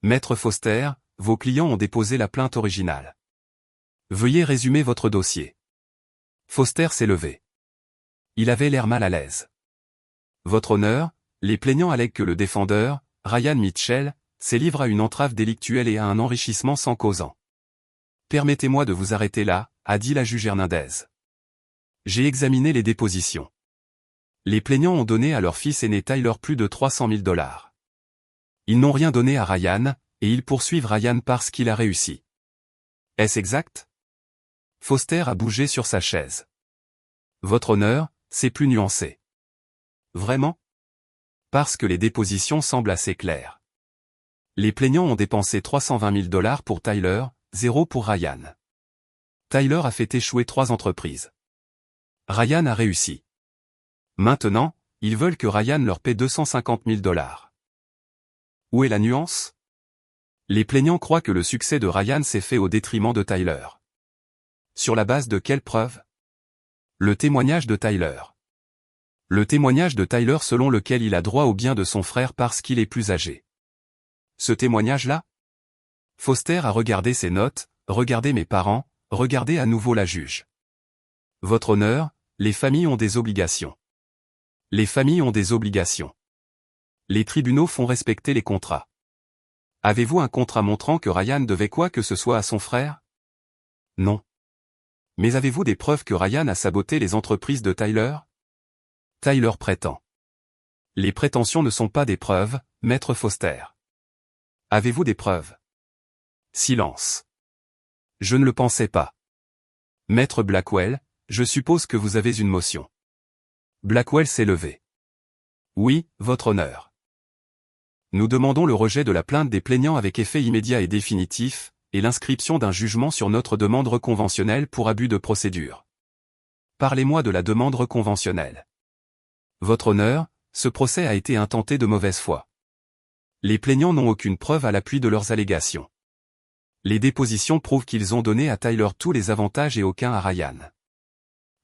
Maître Foster, vos clients ont déposé la plainte originale. Veuillez résumer votre dossier. Foster s'est levé. Il avait l'air mal à l'aise. Votre honneur, les plaignants allèguent que le défendeur, Ryan Mitchell, s'est livré à une entrave délictuelle et à un enrichissement sans causant. Permettez-moi de vous arrêter là, a dit la juge Hernandez. J'ai examiné les dépositions. Les plaignants ont donné à leur fils aîné Tyler plus de 300 000 $. Ils n'ont rien donné à Ryan, et ils poursuivent Ryan parce qu'il a réussi. Est-ce exact? Foster a bougé sur sa chaise. Votre honneur, c'est plus nuancé. Vraiment? Parce que les dépositions semblent assez claires. Les plaignants ont dépensé $320 000 pour Tyler, 0 pour Ryan. Tyler a fait échouer 3 entreprises. Ryan a réussi. Maintenant, ils veulent que Ryan leur paie $250 000. Où est la nuance? Les plaignants croient que le succès de Ryan s'est fait au détriment de Tyler. Sur la base de quelles preuves? Le témoignage de Tyler. Le témoignage de Tyler selon lequel il a droit au bien de son frère parce qu'il est plus âgé. Ce témoignage-là? Foster a regardé ses notes, regardé mes parents, regardé à nouveau la juge. Votre honneur, les familles ont des obligations. Les familles ont des obligations. Les tribunaux font respecter les contrats. Avez-vous un contrat montrant que Ryan devait quoi que ce soit à son frère? Non. Mais avez-vous des preuves que Ryan a saboté les entreprises de Tyler? Tyler prétend. Les prétentions ne sont pas des preuves, maître Foster. Avez-vous des preuves? Silence. Je ne le pensais pas. Maître Blackwell, je suppose que vous avez une motion. Blackwell s'est levé. Oui, votre honneur. Nous demandons le rejet de la plainte des plaignants avec effet immédiat et définitif, et l'inscription d'un jugement sur notre demande reconventionnelle pour abus de procédure. Parlez-moi de la demande reconventionnelle. Votre honneur, ce procès a été intenté de mauvaise foi. Les plaignants n'ont aucune preuve à l'appui de leurs allégations. Les dépositions prouvent qu'ils ont donné à Tyler tous les avantages et aucun à Ryan.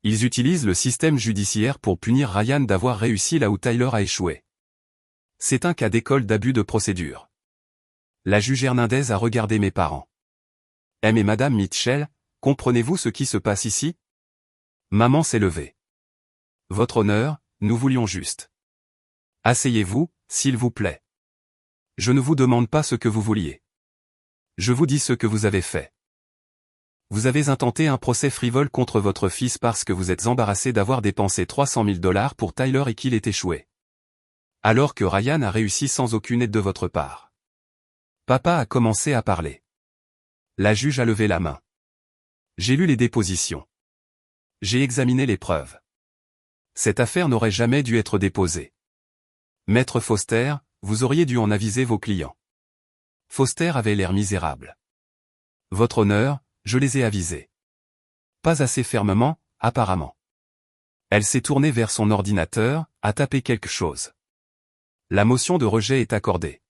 Ils utilisent le système judiciaire pour punir Ryan d'avoir réussi là où Tyler a échoué. C'est un cas d'école d'abus de procédure. La juge Hernandez a regardé mes parents. M et Madame Mitchell, comprenez-vous ce qui se passe ici? Maman s'est levée. Votre honneur, nous voulions juste. Asseyez-vous, s'il vous plaît. Je ne vous demande pas ce que vous vouliez. Je vous dis ce que vous avez fait. Vous avez intenté un procès frivole contre votre fils parce que vous êtes embarrassé d'avoir dépensé $300 000 pour Tyler et qu'il ait échoué. Alors que Ryan a réussi sans aucune aide de votre part. Papa a commencé à parler. La juge a levé la main. J'ai lu les dépositions. J'ai examiné les preuves. Cette affaire n'aurait jamais dû être déposée. Maître Foster, vous auriez dû en aviser vos clients. Foster avait l'air misérable. Votre honneur, je les ai avisés. Pas assez fermement, apparemment. Elle s'est tournée vers son ordinateur, a tapé quelque chose. La motion de rejet est accordée.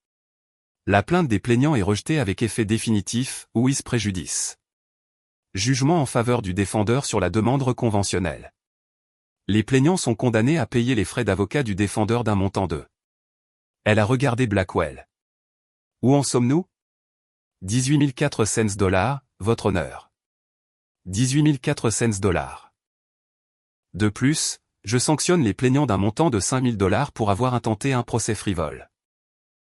La plainte des plaignants est rejetée avec effet définitif, ou is préjudice. Jugement en faveur du défendeur sur la demande reconventionnelle. Les plaignants sont condamnés à payer les frais d'avocat du défendeur d'un montant de. Elle a regardé Blackwell. Où en sommes-nous? 18 400 $, votre honneur. 18 400 $. De plus, je sanctionne les plaignants d'un montant de 5 000 $ pour avoir intenté un procès frivole.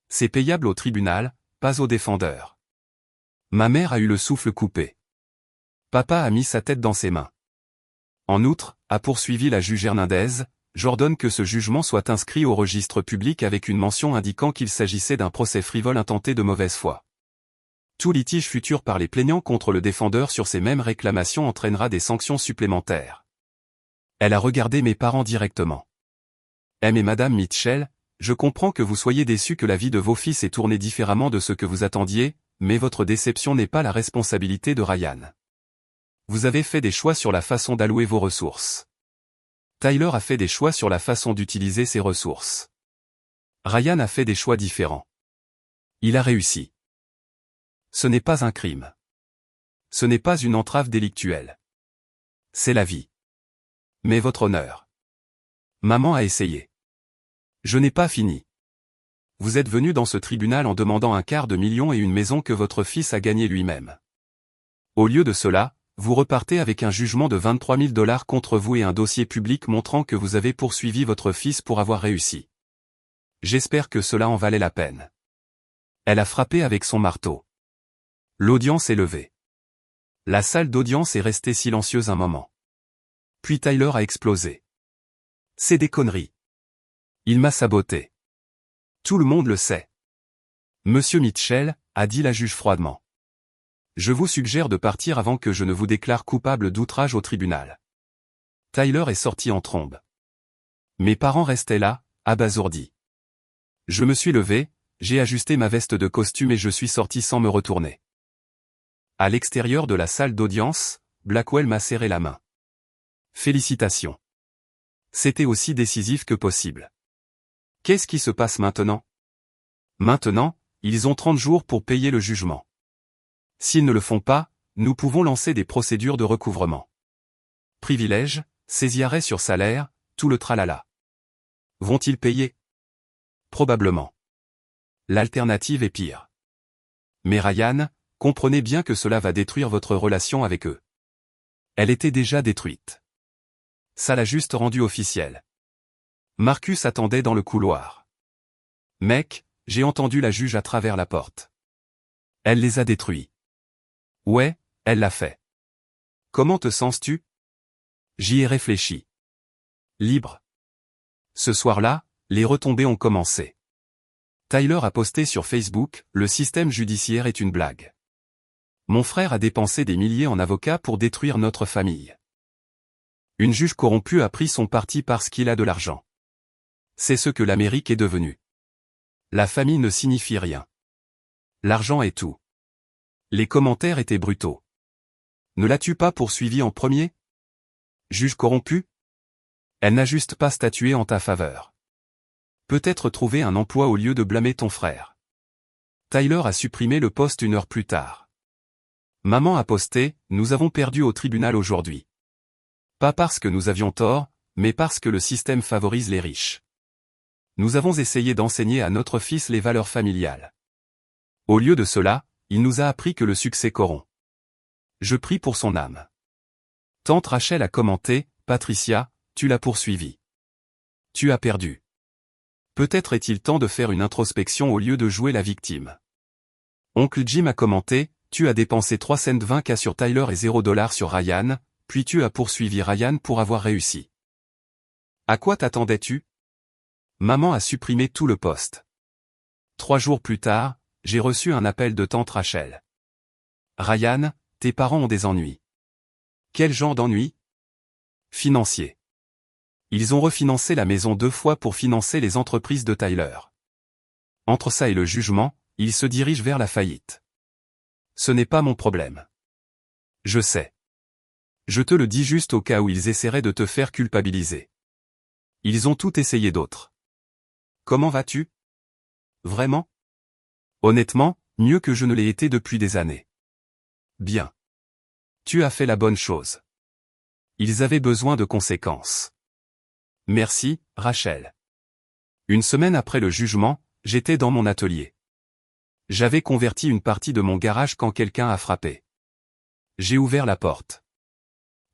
C'est payable au tribunal, pas au défendeur. Ma mère a eu le souffle coupé. Papa a mis sa tête dans ses mains. En outre, a poursuivi la juge Hernandez, j'ordonne que ce jugement soit inscrit au registre public avec une mention indiquant qu'il s'agissait d'un procès frivole intenté de mauvaise foi. Tout litige futur par les plaignants contre le défendeur sur ces mêmes réclamations entraînera des sanctions supplémentaires. Elle a regardé mes parents directement. M et Madame Mitchell, je comprends que vous soyez déçus que la vie de vos fils ait tourné différemment de ce que vous attendiez, mais votre déception n'est pas la responsabilité de Ryan. Vous avez fait des choix sur la façon d'allouer vos ressources. Tyler a fait des choix sur la façon d'utiliser ses ressources. Ryan a fait des choix différents. Il a réussi. Ce n'est pas un crime. Ce n'est pas une entrave délictuelle. C'est la vie. Mais votre honneur. Maman a essayé. Je n'ai pas fini. Vous êtes venu dans ce tribunal en demandant $250 000 et une maison que votre fils a gagnée lui-même. Au lieu de cela, vous repartez avec un jugement de $23 000 contre vous et un dossier public montrant que vous avez poursuivi votre fils pour avoir réussi. J'espère que cela en valait la peine. Elle a frappé avec son marteau. L'audience est levée. La salle d'audience est restée silencieuse un moment. Puis Tyler a explosé. C'est des conneries. Il m'a saboté. Tout le monde le sait. Monsieur Mitchell, a dit la juge froidement. Je vous suggère de partir avant que je ne vous déclare coupable d'outrage au tribunal. Tyler est sorti en trombe. Mes parents restaient là, abasourdis. Je me suis levé, j'ai ajusté ma veste de costume et je suis sorti sans me retourner. À l'extérieur de la salle d'audience, Blackwell m'a serré la main. Félicitations. C'était aussi décisif que possible. Qu'est-ce qui se passe maintenant? Maintenant, ils ont 30 jours pour payer le jugement. S'ils ne le font pas, nous pouvons lancer des procédures de recouvrement. Privilèges, saisie arrêt sur salaire, tout le tralala. Vont-ils payer? Probablement. L'alternative est pire. Mais Ryan, comprenez bien que cela va détruire votre relation avec eux. Elle était déjà détruite. Ça l'a juste rendue officielle. Marcus attendait dans le couloir. Mec, j'ai entendu la juge à travers la porte. Elle les a détruits. Ouais, elle l'a fait. Comment te sens-tu? J'y ai réfléchi. Libre. Ce soir-là, les retombées ont commencé. Tyler a posté sur Facebook, le système judiciaire est une blague. Mon frère a dépensé des milliers en avocats pour détruire notre famille. Une juge corrompue a pris son parti parce qu'il a de l'argent. C'est ce que l'Amérique est devenue. La famille ne signifie rien. L'argent est tout. Les commentaires étaient brutaux. Ne l'as-tu pas poursuivi en premier? Juge corrompu? Elle n'a juste pas statué en ta faveur. Peut-être trouver un emploi au lieu de blâmer ton frère. Tyler a supprimé le post 1 heure plus tard. Maman a posté, nous avons perdu au tribunal aujourd'hui. Pas parce que nous avions tort, mais parce que le système favorise les riches. Nous avons essayé d'enseigner à notre fils les valeurs familiales. Au lieu de cela, il nous a appris que le succès corrompt. Je prie pour son âme. Tante Rachel a commenté, Patricia, tu l'as poursuivi. Tu as perdu. Peut-être est-il temps de faire une introspection au lieu de jouer la victime. Oncle Jim a commenté, tu as dépensé 3 cents 20K sur Tyler et $0 sur Ryan, puis tu as poursuivi Ryan pour avoir réussi. À quoi t'attendais-tu? Maman a supprimé tout le post. 3 jours plus tard, j'ai reçu un appel de tante Rachel. Ryan, tes parents ont des ennuis. Quel genre d'ennuis? Financiers. Ils ont refinancé la maison 2 fois pour financer les entreprises de Tyler. Entre ça et le jugement, ils se dirigent vers la faillite. Ce n'est pas mon problème. Je sais. Je te le dis juste au cas où ils essaieraient de te faire culpabiliser. Ils ont tout essayé d'autre. Comment vas-tu? Vraiment? Honnêtement, mieux que je ne l'ai été depuis des années. Bien. Tu as fait la bonne chose. Ils avaient besoin de conséquences. Merci, Rachel. Une semaine après le jugement, j'étais dans mon atelier. J'avais converti une partie de mon garage quand quelqu'un a frappé. J'ai ouvert la porte.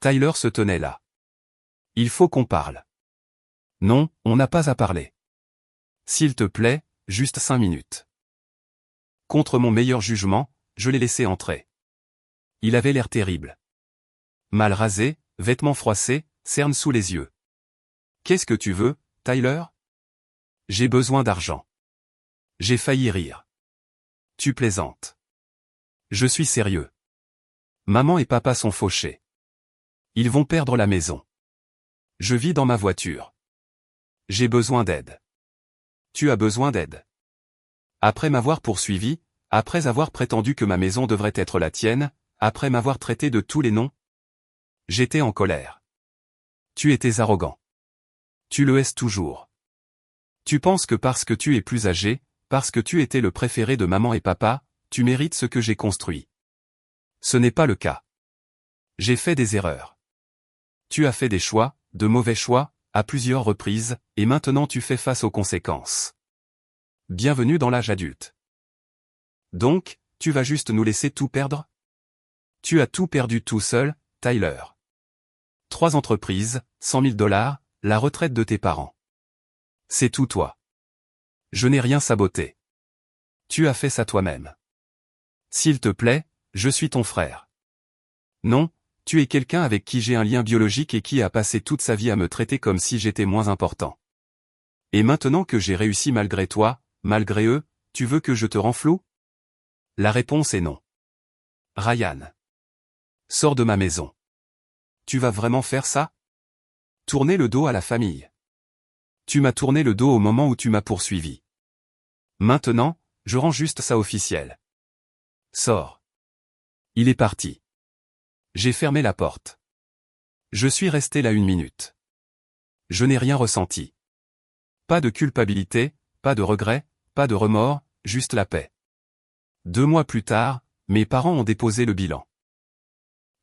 Tyler se tenait là. Il faut qu'on parle. Non, on n'a pas à parler. S'il te plaît, juste 5 minutes. Contre mon meilleur jugement, je l'ai laissé entrer. Il avait l'air terrible. Mal rasé, vêtements froissés, cernes sous les yeux. Qu'est-ce que tu veux, Tyler? J'ai besoin d'argent. J'ai failli rire. Tu plaisantes. Je suis sérieux. Maman et papa sont fauchés. Ils vont perdre la maison. Je vis dans ma voiture. J'ai besoin d'aide. Tu as besoin d'aide. Après m'avoir poursuivi, après avoir prétendu que ma maison devrait être la tienne, après m'avoir traité de tous les noms, j'étais en colère. Tu étais arrogant. Tu le es toujours. Tu penses que parce que tu es plus âgé, parce que tu étais le préféré de maman et papa, tu mérites ce que j'ai construit. Ce n'est pas le cas. J'ai fait des erreurs. Tu as fait des choix, de mauvais choix, à plusieurs reprises, et maintenant tu fais face aux conséquences. Bienvenue dans l'âge adulte. Donc, tu vas juste nous laisser tout perdre? Tu as tout perdu tout seul, Tyler. 3 entreprises, $100 000, la retraite de tes parents. C'est tout toi. Je n'ai rien saboté. Tu as fait ça toi-même. S'il te plaît, je suis ton frère. Non, tu es quelqu'un avec qui j'ai un lien biologique et qui a passé toute sa vie à me traiter comme si j'étais moins important. Et maintenant que j'ai réussi malgré toi, malgré eux, tu veux que je te renfloue? La réponse est non. Ryan. Sors de ma maison. Tu vas vraiment faire ça? Tourner le dos à la famille. Tu m'as tourné le dos au moment où tu m'as poursuivi. Maintenant, je rends juste ça officiel. Sors. Il est parti. J'ai fermé la porte. Je suis resté là 1 minute. Je n'ai rien ressenti. Pas de culpabilité, pas de regret, pas de remords, juste la paix. 2 mois plus tard, mes parents ont déposé le bilan.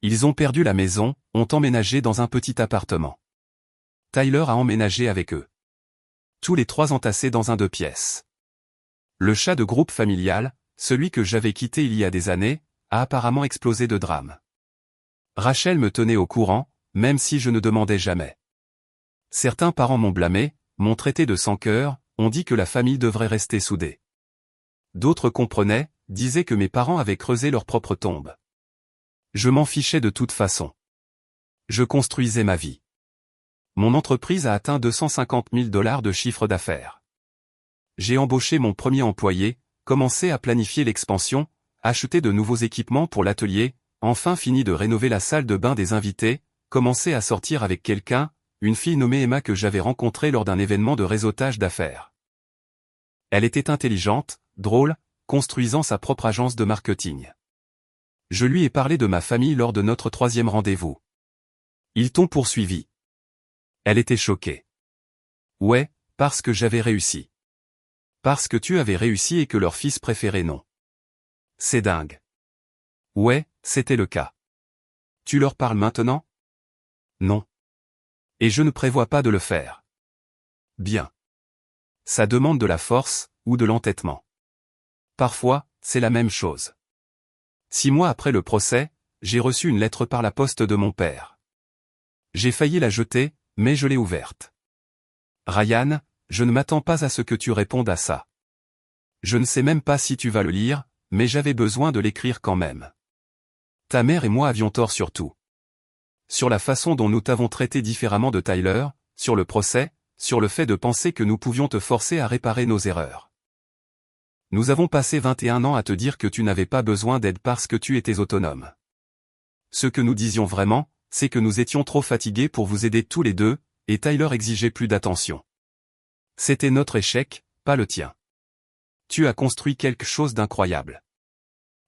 Ils ont perdu la maison, ont emménagé dans un petit appartement. Tyler a emménagé avec eux. Tous les 3 entassés dans un 2 pièces. Le chat de groupe familial, celui que j'avais quitté il y a des années, a apparemment explosé de drame. Rachel me tenait au courant, même si je ne demandais jamais. Certains parents m'ont blâmé, m'ont traité de sans-cœur, ont dit que la famille devrait rester soudée. D'autres comprenaient, disaient que mes parents avaient creusé leur propre tombe. Je m'en fichais de toute façon. Je construisais ma vie. Mon entreprise a atteint 250 000 $ de chiffre d'affaires. J'ai embauché mon premier employé, commencé à planifier l'expansion, acheté de nouveaux équipements pour l'atelier, enfin fini de rénover la salle de bain des invités, commencé à sortir avec quelqu'un, une fille nommée Emma que j'avais rencontrée lors d'un événement de réseautage d'affaires. Elle était intelligente, drôle, construisant sa propre agence de marketing. Je lui ai parlé de ma famille lors de notre 3e rendez-vous. Ils t'ont poursuivi. Elle était choquée. Ouais, parce que j'avais réussi. Parce que tu avais réussi et que leur fils préféré non. C'est dingue. Ouais, c'était le cas. Tu leur parles maintenant? Non. Et je ne prévois pas de le faire. Bien. Ça demande de la force, ou de l'entêtement. Parfois, c'est la même chose. 6 mois après le procès, j'ai reçu une lettre par la poste de mon père. J'ai failli la jeter, mais je l'ai ouverte. Ryan, je ne m'attends pas à ce que tu répondes à ça. Je ne sais même pas si tu vas le lire, mais j'avais besoin de l'écrire quand même. Ta mère et moi avions tort sur tout. Sur la façon dont nous t'avons traité différemment de Tyler, sur le procès, sur le fait de penser que nous pouvions te forcer à réparer nos erreurs. Nous avons passé 21 ans à te dire que tu n'avais pas besoin d'aide parce que tu étais autonome. Ce que nous disions vraiment, c'est que nous étions trop fatigués pour vous aider tous les deux, et Tyler exigeait plus d'attention. C'était notre échec, pas le tien. Tu as construit quelque chose d'incroyable.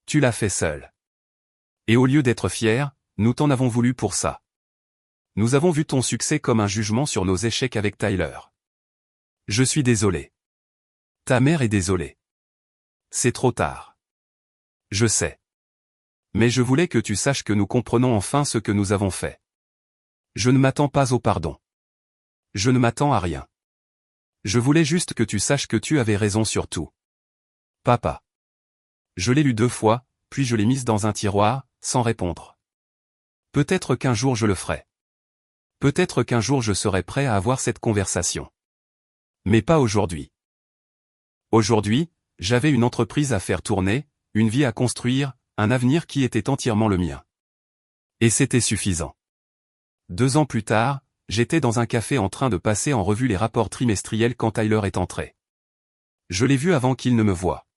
Tu l'as fait seul. Et au lieu d'être fier, nous t'en avons voulu pour ça. Nous avons vu ton succès comme un jugement sur nos échecs avec Tyler. Je suis désolé. Ta mère est désolée. C'est trop tard. Je sais. Mais je voulais que tu saches que nous comprenons enfin ce que nous avons fait. Je ne m'attends pas au pardon. Je ne m'attends à rien. Je voulais juste que tu saches que tu avais raison sur tout. Papa. Je l'ai lu 2 fois, puis je l'ai mise dans un tiroir, sans répondre. Peut-être qu'un jour je le ferai. Peut-être qu'un jour je serai prêt à avoir cette conversation. Mais pas aujourd'hui. Aujourd'hui, j'avais une entreprise à faire tourner, une vie à construire, un avenir qui était entièrement le mien. Et c'était suffisant. 2 ans plus tard, j'étais dans un café en train de passer en revue les rapports trimestriels quand Tyler est entré. Je l'ai vu avant qu'il ne me voie.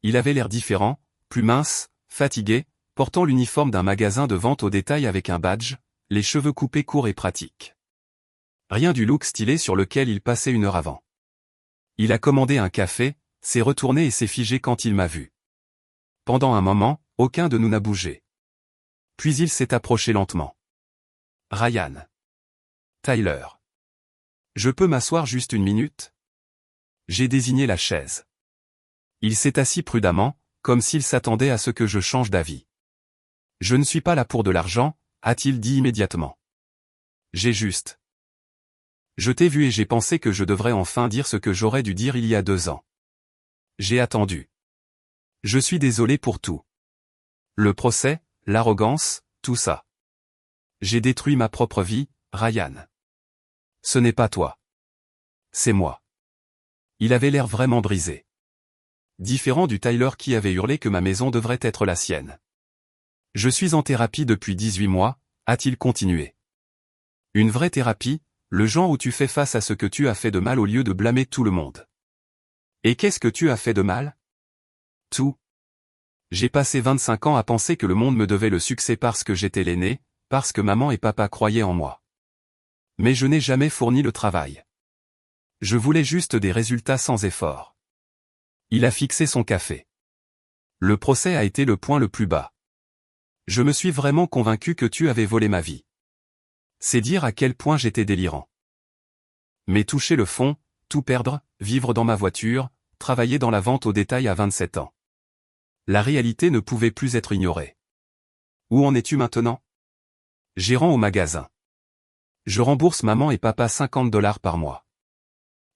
Il avait l'air différent, plus mince, fatigué, portant l'uniforme d'un magasin de vente au détail avec un badge, les cheveux coupés courts et pratiques. Rien du look stylé sur lequel il passait 1 heure avant. Il a commandé un café, s'est retourné et s'est figé quand il m'a vu. Pendant un moment, aucun de nous n'a bougé. Puis il s'est approché lentement. Ryan. Tyler. Je peux m'asseoir juste 1 minute? J'ai désigné la chaise. Il s'est assis prudemment, comme s'il s'attendait à ce que je change d'avis. Je ne suis pas là pour de l'argent, a-t-il dit immédiatement. J'ai juste. Je t'ai vu et j'ai pensé que je devrais enfin dire ce que j'aurais dû dire il y a 2 ans. J'ai attendu. Je suis désolé pour tout. Le procès, l'arrogance, tout ça. J'ai détruit ma propre vie, Ryan. Ce n'est pas toi. C'est moi. Il avait l'air vraiment brisé. Différent du Tyler qui avait hurlé que ma maison devrait être la sienne. Je suis en thérapie depuis 18 mois, a-t-il continué. Une vraie thérapie, le genre où tu fais face à ce que tu as fait de mal au lieu de blâmer tout le monde. Et qu'est-ce que tu as fait de mal? Tout. J'ai passé 25 ans à penser que le monde me devait le succès parce que j'étais l'aîné, parce que maman et papa croyaient en moi. Mais je n'ai jamais fourni le travail. Je voulais juste des résultats sans effort. Il a fixé son café. Le procès a été le point le plus bas. Je me suis vraiment convaincu que tu avais volé ma vie. C'est dire à quel point j'étais délirant. Mais toucher le fond, tout perdre, vivre dans ma voiture, travailler dans la vente au détail à 27 ans. La réalité ne pouvait plus être ignorée. Où en es-tu maintenant? Gérant au magasin. Je rembourse maman et papa $50 par mois.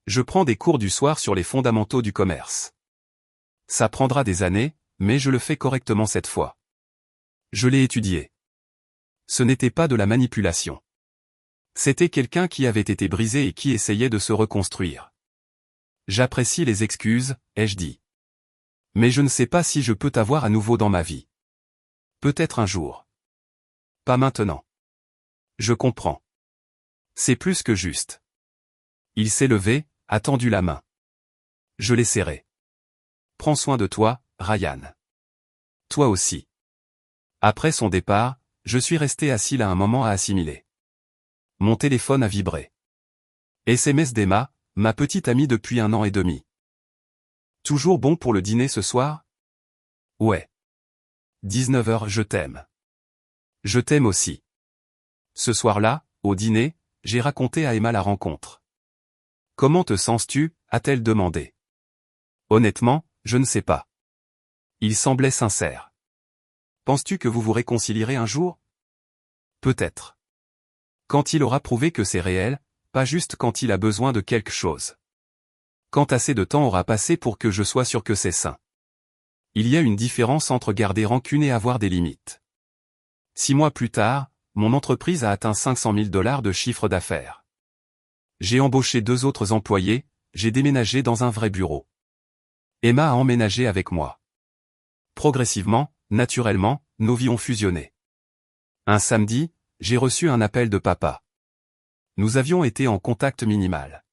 Je prends des cours du soir sur les fondamentaux du commerce. Ça prendra des années, mais je le fais correctement cette fois. Je l'ai étudié. Ce n'était pas de la manipulation. C'était quelqu'un qui avait été brisé et qui essayait de se reconstruire. J'apprécie les excuses, ai-je dit. Mais je ne sais pas si je peux t'avoir à nouveau dans ma vie. Peut-être un jour. Pas maintenant. Je comprends. C'est plus que juste. Il s'est levé, a tendu la main. Je l'ai serré. Prends soin de toi, Ryan. Toi aussi. Après son départ, je suis resté assis là un moment à assimiler. Mon téléphone a vibré. SMS d'Emma, ma petite amie depuis 1 an et demi. Toujours bon pour le dîner ce soir? Ouais. 19h, je t'aime. Je t'aime aussi. Ce soir-là, au dîner, j'ai raconté à Emma la rencontre. Comment te sens-tu? A-t-elle demandé. Honnêtement, je ne sais pas. Il semblait sincère. Penses-tu que vous vous réconcilierez un jour? Peut-être. Quand il aura prouvé que c'est réel, pas juste quand il a besoin de quelque chose. Quand assez de temps aura passé pour que je sois sûr que c'est sain. Il y a une différence entre garder rancune et avoir des limites. 6 mois plus tard, mon entreprise a atteint $500 000 de chiffre d'affaires. J'ai embauché 2 autres employés, j'ai déménagé dans un vrai bureau. Emma a emménagé avec moi. Progressivement, naturellement, nos vies ont fusionné. Un samedi, j'ai reçu un appel de papa. Nous avions été en contact minimal.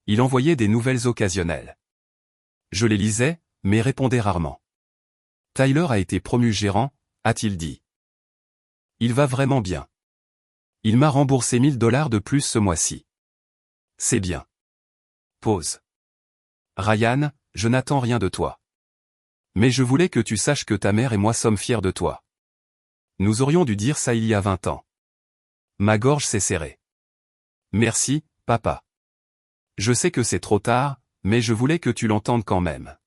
Il envoyait des nouvelles occasionnelles. Je les lisais, mais répondais rarement. Tyler a été promu gérant, a-t-il dit. Il va vraiment bien. Il m'a remboursé $1000 de plus ce mois-ci. C'est bien. Pause. Ryan, je n'attends rien de toi. Mais je voulais que tu saches que ta mère et moi sommes fiers de toi. Nous aurions dû dire ça il y a 20 ans. Ma gorge s'est serrée. Merci, papa. Je sais que c'est trop tard, mais je voulais que tu l'entendes quand même.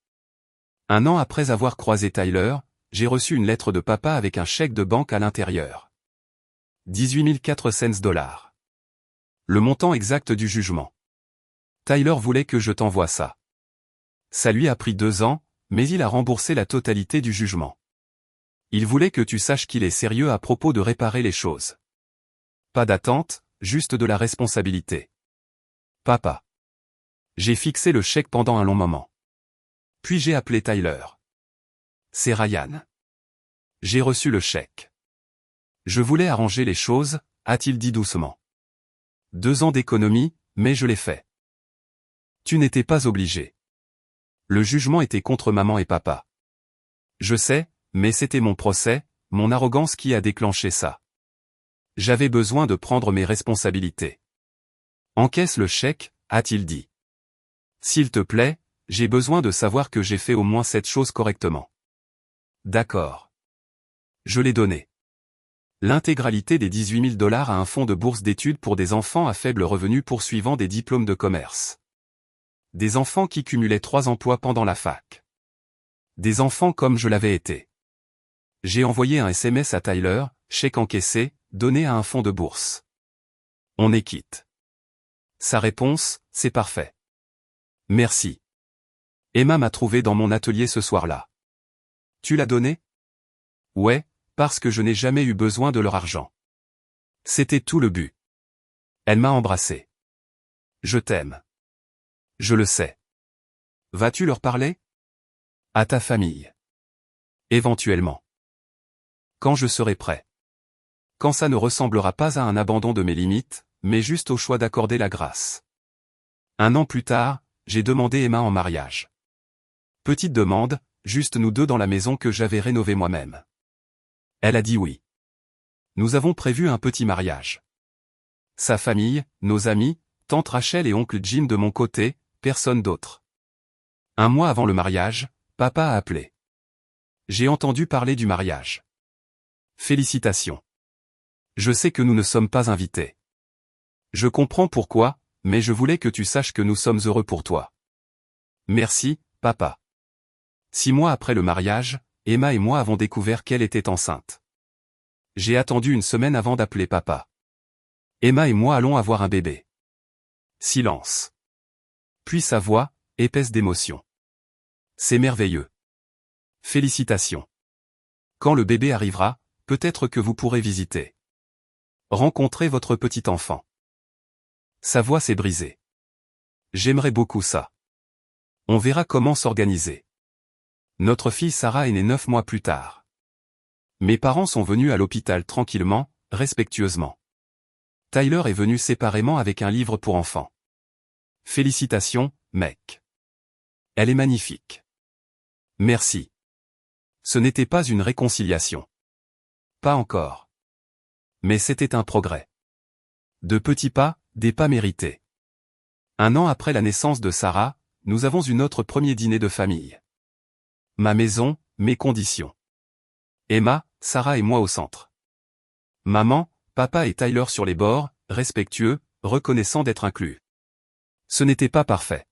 1 an après avoir croisé Tyler, j'ai reçu une lettre de papa avec un chèque de banque à l'intérieur. 18 400 $. Le montant exact du jugement. Tyler voulait que je t'envoie ça. Ça lui a pris 2 ans, mais il a remboursé la totalité du jugement. Il voulait que tu saches qu'il est sérieux à propos de réparer les choses. Pas d'attente, juste de la responsabilité. Papa. J'ai fixé le chèque pendant un long moment. Puis j'ai appelé Tyler. C'est Ryan. J'ai reçu le chèque. Je voulais arranger les choses, a-t-il dit doucement. 2 ans d'économie, mais je l'ai fait. Tu n'étais pas obligé. Le jugement était contre maman et papa. Je sais, mais c'était mon procès, mon arrogance qui a déclenché ça. J'avais besoin de prendre mes responsabilités. Encaisse le chèque, a-t-il dit. S'il te plaît, j'ai besoin de savoir que j'ai fait au moins cette chose correctement. D'accord. Je l'ai donné. L'intégralité des $18 000 à un fonds de bourse d'études pour des enfants à faible revenu poursuivant des diplômes de commerce. Des enfants qui cumulaient 3 emplois pendant la fac. Des enfants comme je l'avais été. J'ai envoyé un SMS à Tyler, chèque encaissé, donné à un fonds de bourse. On est quitte. Sa réponse, c'est parfait. Merci. Emma m'a trouvé dans mon atelier ce soir-là. Tu l'as donné? Ouais, parce que je n'ai jamais eu besoin de leur argent. C'était tout le but. Elle m'a embrassé. Je t'aime. Je le sais. Vas-tu leur parler? À ta famille. Éventuellement. Quand je serai prêt. Quand ça ne ressemblera pas à un abandon de mes limites, mais juste au choix d'accorder la grâce. 1 an plus tard, j'ai demandé Emma en mariage. Petite demande, juste nous deux dans la maison que j'avais rénovée moi-même. Elle a dit oui. Nous avons prévu un petit mariage. Sa famille, nos amis, tante Rachel et oncle Jim de mon côté, personne d'autre. Un mois avant le mariage, papa a appelé. J'ai entendu parler du mariage. Félicitations. Je sais que nous ne sommes pas invités. Je comprends pourquoi, mais je voulais que tu saches que nous sommes heureux pour toi. Merci, papa. 6 mois après le mariage, Emma et moi avons découvert qu'elle était enceinte. J'ai attendu une semaine avant d'appeler papa. Emma et moi allons avoir un bébé. Silence. Puis sa voix, épaisse d'émotion. C'est merveilleux. Félicitations. Quand le bébé arrivera, peut-être que vous pourrez visiter. Rencontrer votre petit enfant. Sa voix s'est brisée. J'aimerais beaucoup ça. On verra comment s'organiser. Notre fille Sarah est née 9 mois plus tard. Mes parents sont venus à l'hôpital tranquillement, respectueusement. Tyler est venu séparément avec un livre pour enfants. Félicitations, mec. Elle est magnifique. Merci. Ce n'était pas une réconciliation. Pas encore. Mais c'était un progrès. De petits pas, des pas mérités. 1 an après la naissance de Sarah, nous avons eu notre premier dîner de famille. Ma maison, mes conditions. Emma, Sarah et moi au centre. Maman, papa et Tyler sur les bords, respectueux, reconnaissants d'être inclus. Ce n'était pas parfait.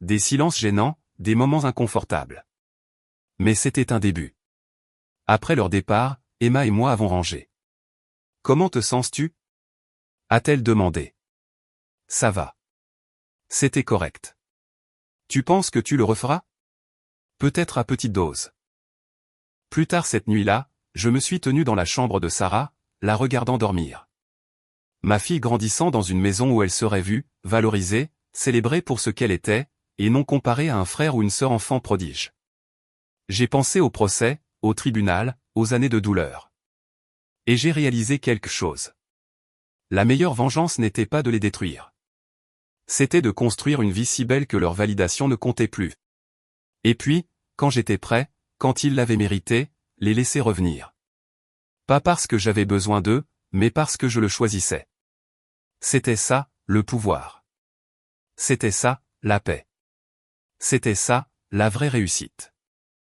Des silences gênants, des moments inconfortables. Mais c'était un début. Après leur départ, Emma et moi avons rangé. Comment te sens-tu? A-t-elle demandé. Ça va. C'était correct. Tu penses que tu le referas? Peut-être à petite dose. Plus tard cette nuit-là, je me suis tenu dans la chambre de Sarah, la regardant dormir. Ma fille grandissant dans une maison où elle serait vue, valorisée, célébrée pour ce qu'elle était, et non comparée à un frère ou une sœur enfant prodige. J'ai pensé au procès, au tribunal, aux années de douleur. Et j'ai réalisé quelque chose. La meilleure vengeance n'était pas de les détruire. C'était de construire une vie si belle que leur validation ne comptait plus. Et puis, quand j'étais prêt, quand ils l'avaient mérité, les laisser revenir. Pas parce que j'avais besoin d'eux, mais parce que je le choisissais. C'était ça, le pouvoir. C'était ça, la paix. C'était ça, la vraie réussite.